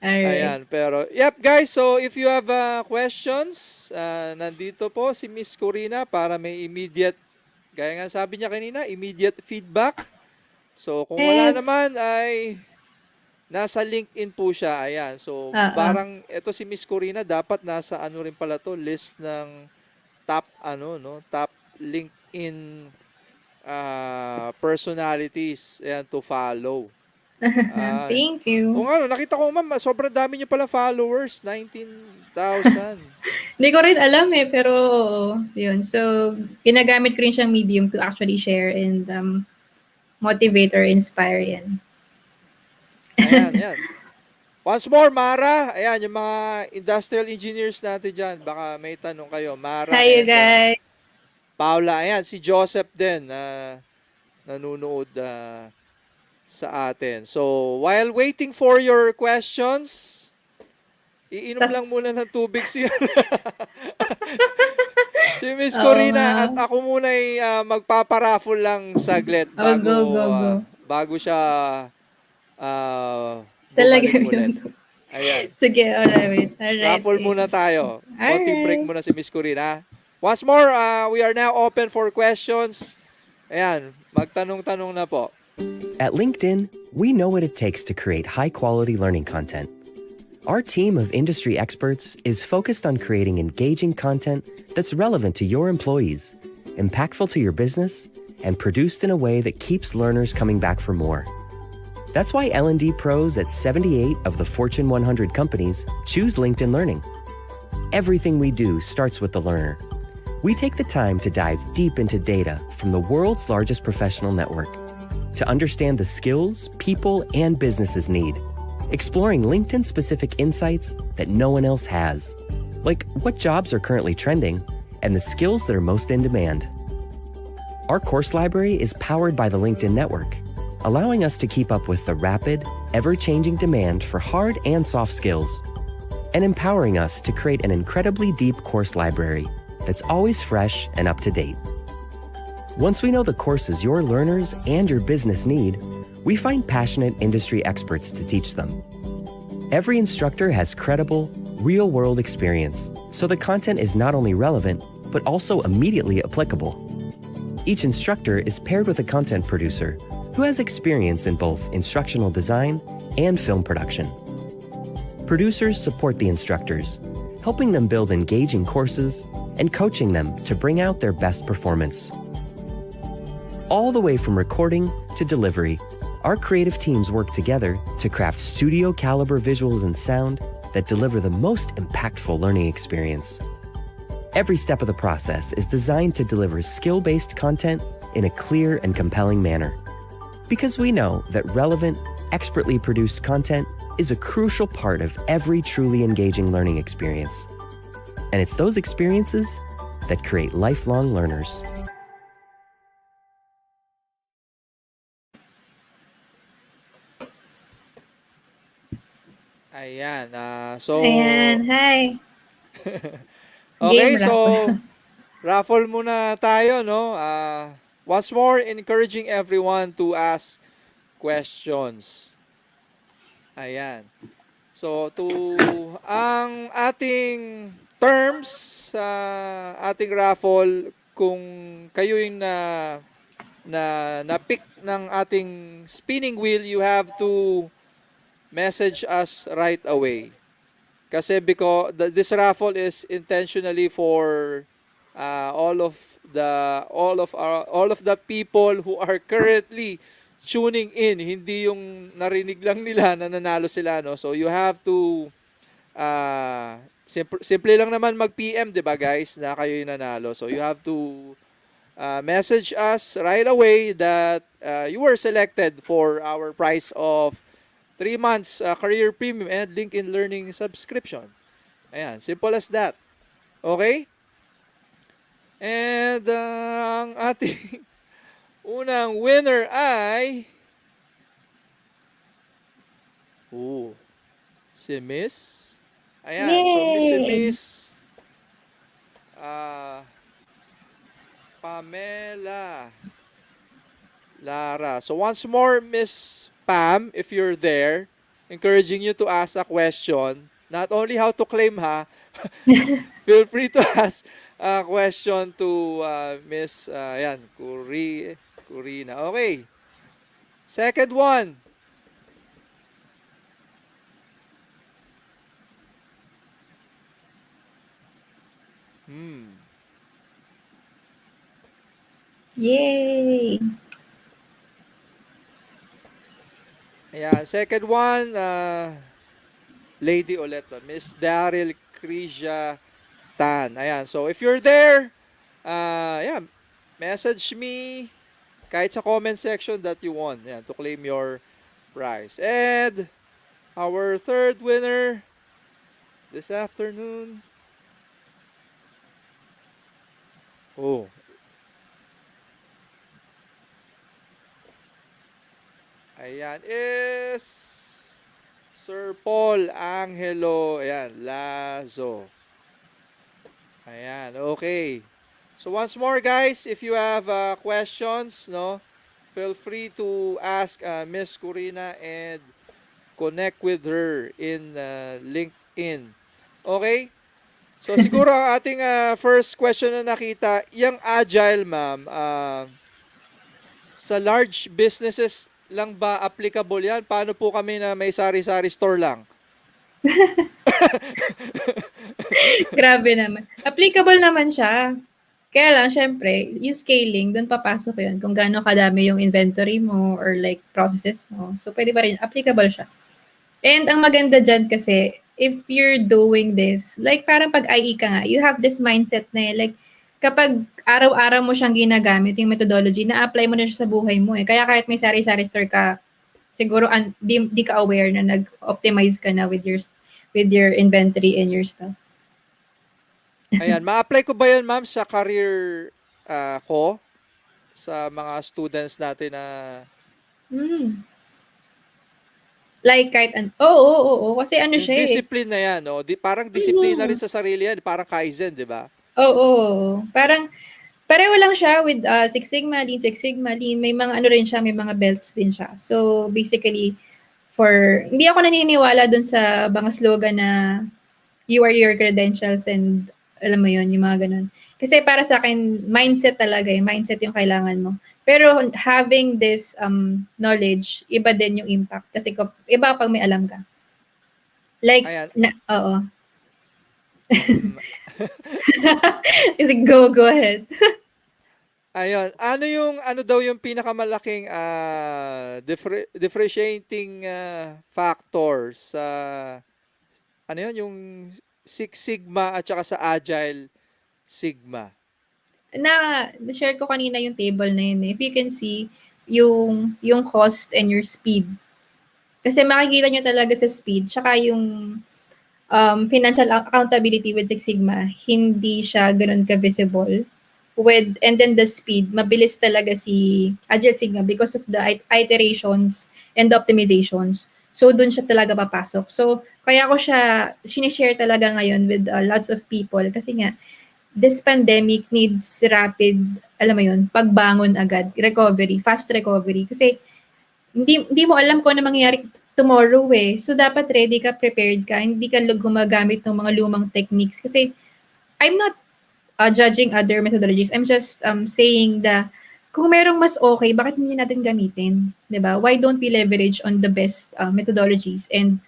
Alright. Ayan, pero, yep guys, so if you have questions, nandito po si Miss Corina para may immediate, gaya nga sabi niya kanina, immediate feedback. So, kung wala Yes. naman ay nasa LinkedIn po siya. Ayan, so Oo. parang ito si Miss Corina dapat nasa ano rin pala to, list ng top top LinkedIn personalities, ayan, to follow. Thank you. Oo nga, nakita ko ma'am, sobrang dami niyo pala followers, 19,000. Hindi ko rin alam eh, pero yun. So, ginagamit ko rin siyang medium to actually share and motivate or inspire yan. Ayan, ayan. Once more, Mara. Ayan, yung mga industrial engineers natin dyan, baka may tanong kayo. Mara Hi you and guys! Paula. Ayan, si Joseph din nanonood sa atin. So, while waiting for your questions, Iinom Tas lang muna ng tubig si si Miss oo nga. Corina at ako muna ay magpaparaffle lang saglit Oh, go, go, go. bago siya Talagyan bumalik mo ulit. ng tubig. Ayan. Sige, alright. Alright. Raffle muna tayo. Konting break Alright. muna si Miss Corina. Once more, we are now open for questions. Ayan, magtanong-tanong na po. At LinkedIn, we know what it takes to create high-quality learning content. Our team of industry experts is focused on creating engaging content that's relevant to your employees, impactful to your business, and produced in a way that keeps learners coming back for more. That's why L&D pros at 78 of the Fortune 100 companies choose LinkedIn Learning. Everything we do starts with the learner. We take the time to dive deep into data from the world's largest professional network to understand the skills people and businesses need, exploring LinkedIn-specific insights that no one else has, like what jobs are currently trending and the skills that are most in demand. Our course library is powered by the LinkedIn network, allowing us to keep up with the rapid, ever-changing demand for hard and soft skills, and empowering us to create an incredibly deep course library that's always fresh and up to date. Once we know the courses your learners and your business need, we find passionate industry experts to teach them. Every instructor has credible, real-world experience, so the content is not only relevant, but also immediately applicable. Each instructor is paired with a content producer who has experience in both instructional design and film production. Producers support the instructors, helping them build engaging courses and coaching them to bring out their best performance. All the way from recording to delivery, our creative teams work together to craft studio-caliber visuals and sound that deliver the most impactful learning experience. Every step of the process is designed to deliver skill-based content in a clear and compelling manner. Because we know that relevant, expertly produced content is a crucial part of every truly engaging learning experience. And it's those experiences that create lifelong learners. Ayan. Ayan, hi. Okay, Game so wrap. raffle muna tayo, no? Once more, encouraging everyone to ask questions. Ayan. So, ang ating terms sa ating raffle, kung kayo yung na-pick ng ating spinning wheel, you have to message us right away. Kasi because this raffle is intentionally for all of the people who are currently tuning in, hindi yung narinig lang nila na nanalo sila, no. So you have to simple lang naman mag-PM, 'di ba guys, na kayo yung nanalo. So you have to message us right away that you were selected for our prize of 3 months career premium and LinkedIn Learning subscription. Ayan, simple as that. Okay? And ang ating unang winner ay si Miss. Ayan, so si Yay! Miss uh, Pamela Lara. So once more, Miss Pam, if you're there, encouraging you to ask a question. Not only how to claim, ha, feel free to ask a question to Miss Corina. Okay. Second one. Hmm. Yay! Ayan, second one, lady ulit, Miss Daryl Krisia Tan. Ayan, so if you're there, yeah, message me kahit sa comment section that you won, ayan, to claim your prize. And our third winner this afternoon, ayan, is Sir Paul Angelo, ayan, Lazo. Ayan, okay. So once more guys, if you have questions, no, feel free to ask Miss Corina and connect with her in LinkedIn. Okay? So siguro ang ating first question na nakita, yung agile ma'am, sa large businesses lang ba applicable yan? Paano po kami na may sari-sari store lang? Grabe naman. Applicable naman siya. Kaya lang, syempre, yung scaling, doon papasok yun. Kung gaano kadami yung inventory mo or like processes mo. So, pwede pa rin, applicable siya. And ang maganda dyan kasi, if you're doing this, like parang pag IE ka nga, you have this mindset na like, kapag araw-araw mo siyang ginagamit, yung methodology, na-apply mo na siya sa buhay mo eh. Kaya kahit may sari-sari store ka, siguro di ka aware na nag-optimize ka na with your inventory and your stuff. Ayan, ma-apply ko ba yan ma'am sa career ko? Sa mga students natin na Hmm. Like kahit oo, kasi ano yung siya eh. discipline na yan, no? Parang disiplina rin sa sarili yan, parang Kaizen, di ba? Oo. Parang pareho lang siya with Six Sigma, Six Sigma, Lean. May mga ano rin siya, may mga belts din siya. So basically, hindi ako naniniwala dun sa mga slogan na you are your credentials and alam mo yon yung mga ganun. Kasi para sa akin, mindset talaga eh. Mindset yung kailangan mo. Pero having this knowledge, iba din yung impact. Kasi iba pag may alam ka. Like, Ayan. oo. Kasi go ahead. Ayun. Ano daw yung pinakamalaking differentiating factor sa ano yun, yung Six Sigma at saka sa Agile Sigma? Na-share ko kanina yung table na yun eh. If you can see, yung cost and your speed. Kasi makikita nyo talaga sa speed, tsaka yung financial accountability with Six Sigma, hindi siya ganun ka-visible. And then the speed, mabilis talaga si Agile Sigma because of the iterations and the optimizations. So, dun siya talaga papasok. So, kaya ko siya sinishare talaga ngayon with lots of people kasi nga, this pandemic needs rapid, alam mo yun, pagbangon agad, recovery, fast recovery. Kasi, hindi mo alam kung ano mangyayari tomorrow eh. So, dapat ready ka, prepared ka. Hindi ka gumagamit ng mga lumang techniques. Kasi, I'm not judging other methodologies. I'm just saying kung merong mas okay, bakit hindi natin gamitin? 'Di ba? Why don't we leverage on the best methodologies? And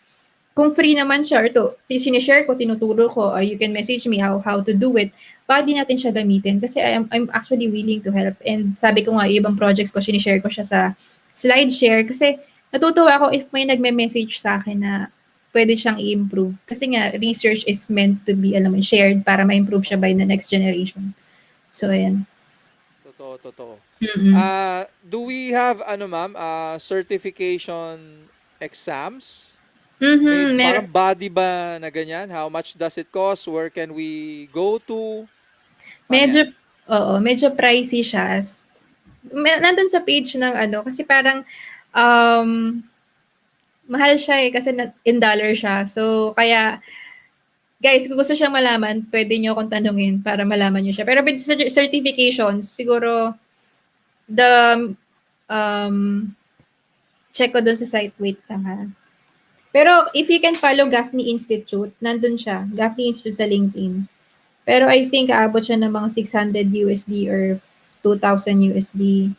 kung free naman siya, or sinishare ko, tinuturo ko, or you can message me how to do it, bakit di natin siya gamitin? Kasi I'm actually willing to help. And sabi ko nga, ibang projects ko, sinishare ko siya sa slide share. Kasi natutuwa ako if may nagme-message sa akin na pwede siyang i-improve. Kasi nga, research is meant to be, shared para ma-improve siya by the next generation. So, ayan. Totoo. Mm-mm. Do we have, ma'am, certification exams? Mm-hmm. May parang body ba na ganyan? How much does it cost? Where can we go to? Medyo pricey siya. Nandun sa page ng kasi parang mahal siya eh kasi in dollar siya. So, kaya guys, kung gusto siyang malaman, pwede nyo akong tanungin para malaman nyo siya. Pero with certifications, siguro check ko dun sa site. Wait lang ha. Pero if you can follow Gaffney Institute, nandun siya. Gaffney Institute sa LinkedIn. Pero I think aabot siya ng mga $600 or $2,000.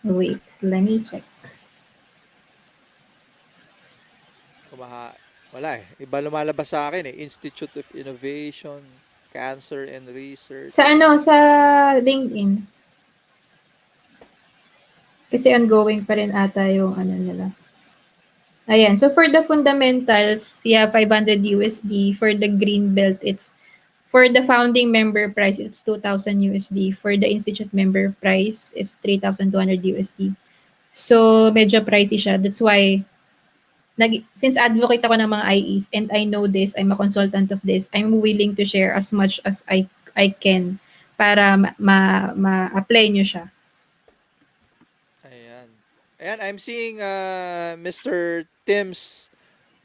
Wait, let me check. Wala eh. Iba lumalabas sa akin eh. Institute of Innovation, Cancer and Research. Sa LinkedIn. Kasi ongoing pa rin ata yung nila. Ayan. So, for the fundamentals, yeah, $500. For the green belt, for the founding member price, it's $2,000. For the institute member price, is $3,200. So, medyo pricey siya. That's why, since advocate ako ng mga IEs and I know this, I'm a consultant of this, I'm willing to share as much as I can para ma-apply nyo siya. Ayan, I'm seeing Mr. Tim's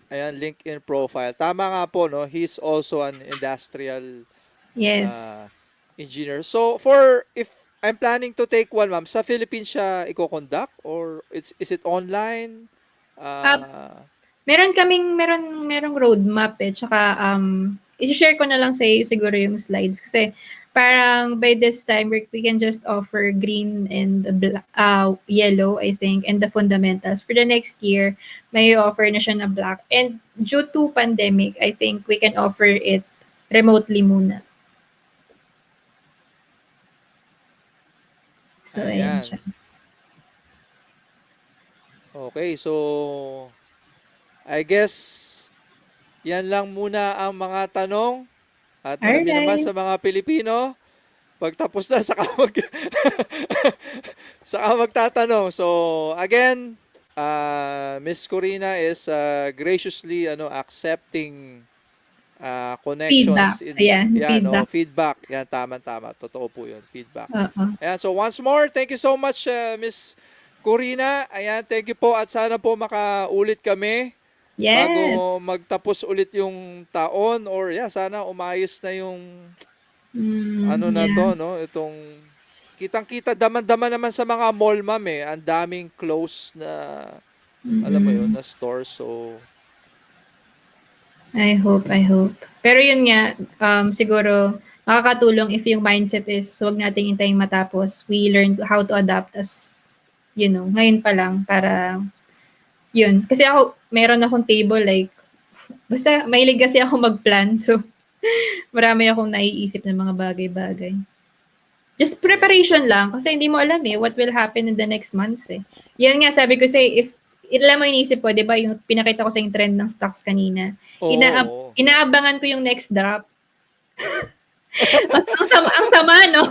LinkedIn profile. Tama nga po, no? He's also an industrial Yes. uh, engineer. So, for if I'm planning to take one, ma'am, sa Philippines siya i-conduct or is it online? Ah, Uh, merong roadmap eh, tsaka i-share ko na lang sa iyo siguro yung slides kasi parang by this time we can just offer green and yellow I think and the fundamentals. For the next year, may offer na siya na black. And due to pandemic, I think we can offer it remotely muna. So, ayan ayan. siya. Okay, so I guess yan lang muna ang mga tanong. At alam niyo naman Alright. sa mga Pilipino, pagtapos na saka saka magtatanong. So again, Miss Corina is graciously accepting Feedback. connections in Ayan, yan no feedback. feedback. Yan tama. Totoo po 'yun, feedback. Oo. Ayan, so once more, thank you so much Miss Corina. Ayan, thank you po at sana po makaulit kami bago Yes. magtapos ulit yung taon or sana umayos na yung ano na Yeah. to, no? Itong kitang-kita daman-daman naman sa mga mall, ma'am eh. Ang daming close na alam mo 'yun, Mm. na store. So I hope. Pero yun nga, siguro makakatulong if yung mindset is wag nating hintayin matapos. We learn how to adapt as, ngayon pa lang para yun. Kasi ako, meron akong table like, basta mahilig kasi ako mag-plan. So, marami akong naiisip ng mga bagay-bagay. Just ayan. preparation lang kasi hindi mo alam what will happen in the next months eh. Yan nga sabi ko if alam mo iniisip ko, 'di ba, yung pinakita ko sa yung trend ng stocks kanina. Oo. Inaabangan ko yung next drop. Ang sama, no?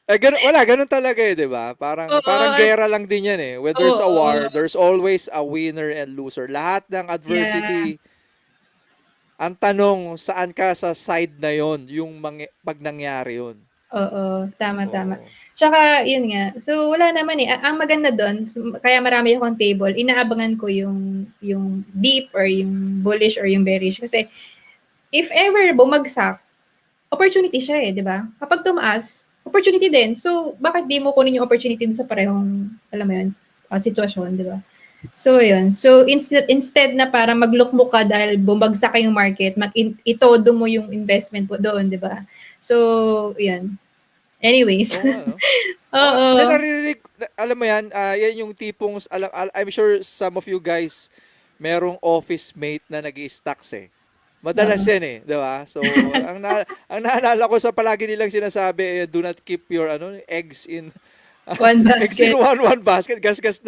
Ganun talaga eh, 'di ba? Parang Oo, gera lang din 'yan eh. When there's a oo. war, there's always a winner and loser. Lahat ng Yeah. adversity, ang tanong saan ka sa side na 'yon, pag nangyari 'yon. Oo, tama. Oo. Tsaka yun nga, so wala naman eh. Ang maganda doon, kaya marami akong table, inaabangan ko yung deep or yung bullish or yung bearish kasi if ever bumagsak, opportunity siya eh, 'di ba? Kapag tumaas, opportunity din. So, bakit di mo kunin yung opportunity dun sa parehong, alam mo yun, sitwasyon, 'di ba? So, yun. So, instead na para maglukmok ka dahil bumagsak yung market, itodo mo yung investment mo doon, 'di ba? So, yan. Anyways. Oo nga, no? Oh, Oo. then naririnig, alam mo yan, yan yung tipong, I'm sure some of you guys, merong office mate na nag-i-stocks eh. Madalas Oo. yan eh, di ba? So, ang naalala ko sa palagi nilang sinasabi, do not keep your eggs in One eggs in basket. one basket. Gasgas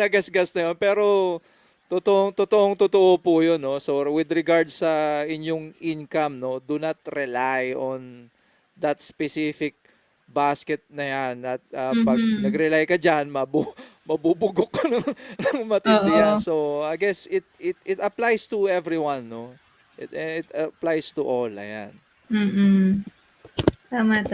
na yun. Pero, totoo po yun, no? So, with regards sa inyong income, no, do not rely on that specific basket na yan. At pag Mhm. nag-rely ka dyan, mabubugok ka ng matindi yan. Oo. So, I guess it applies to everyone, no? It applies to all. Ayan. Mm. Tama.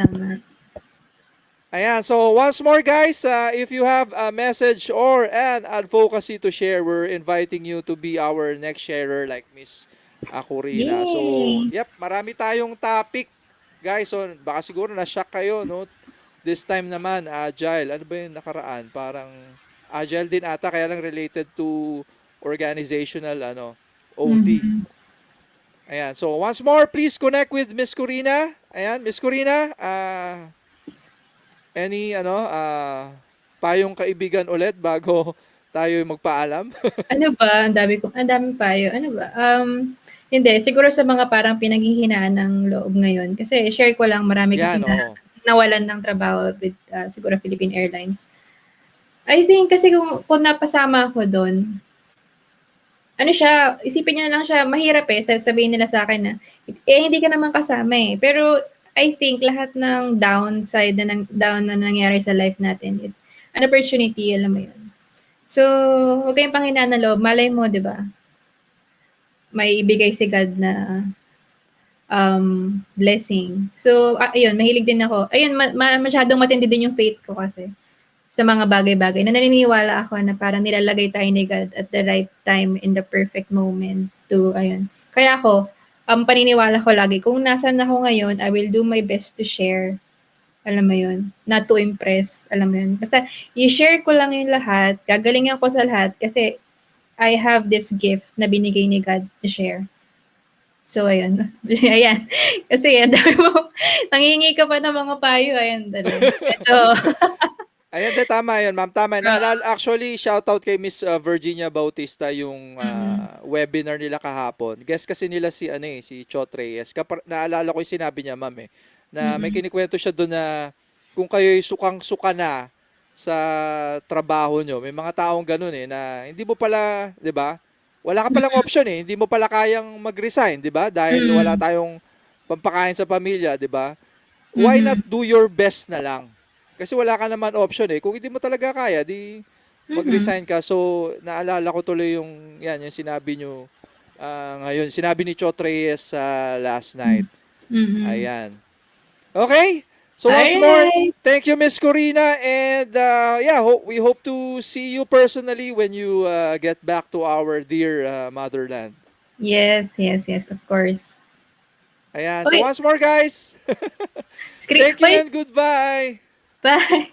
Ayan. So, once more, guys, if you have a message or an advocacy to share, we're inviting you to be our next sharer like Miss Korina. So, Yay! marami tayong topic. Guys, so baka siguro na-shock kayo, no? This time naman, Agile. Ano ba yung nakaraan? Parang Agile din ata, kaya lang related to organizational, OD. Mhm. Ayan. So, once more, please connect with Miss Corina. Ayan, Miss Corina, any, payong kaibigan ulit bago tayo magpaalam? Ano ba, ang daming payo. Ano ba? Hindi, siguro sa mga parang pinaghihinaan ng loob ngayon. Kasi share ko lang, marami Yan, kasing oo. nawalan ng trabaho with siguro Philippine Airlines. I think kasi kung napasama ako doon, ano siya, isipin niyo na lang siya, mahirap eh, sasabihin nila sa akin na, hindi ka naman kasama eh. Pero I think lahat ng downside down na nangyari sa life natin is an opportunity, alam mo yun. So, huwag kayong panghinaan ng loob. Malay mo, di ba? May ibigay si God na blessing. So, ayun, mahilig din ako. Ayun, masyadong matindi din yung faith ko kasi. sa mga bagay-bagay na naniniwala ako na parang nilalagay tayo ni God at the right time in the perfect moment to, ayun. Kaya ako, paniniwala ko lagi, kung nasaan ako ngayon, I will do my best to share. Alam mo yun? Not to impress. Alam mo yun? Basta, i-share ko lang yung lahat, gagalingan ko sa lahat, kasi I have this gift na binigay ni God to share. So, ayun. Ayan. Kasi, ang dami mo, nangingi ka pa ng mga payo. Ayan, dali. Medyo, Ayan, tama yun, ma'am. Tama. Actually, shoutout kay Miss Virginia Bautista yung webinar nila kahapon. Guest kasi nila si, si Chot Reyes. Naalala ko yung sinabi niya, ma'am, na may kinikwento siya doon na kung kayo'y sukang-suka na sa trabaho nyo, may mga taong ganun na hindi mo pala, di ba? Wala ka palang option hindi mo pala kayang mag-resign, di ba? Dahil wala tayong pampakain sa pamilya, di ba? Why not do your best na lang? Kasi wala ka naman option Kung hindi mo talaga kaya, di mag-resign ka. So, naalala ko tuloy yung sinabi nyo ngayon. Sinabi ni Chot Reyes last night. Ayan. Okay. So once more, alright. thank you, Miss Korina. And we hope to see you personally when you get back to our dear motherland. Yes, of course. Ayan. So Okay. once more, guys. Thank Thank you and goodbye. Bye.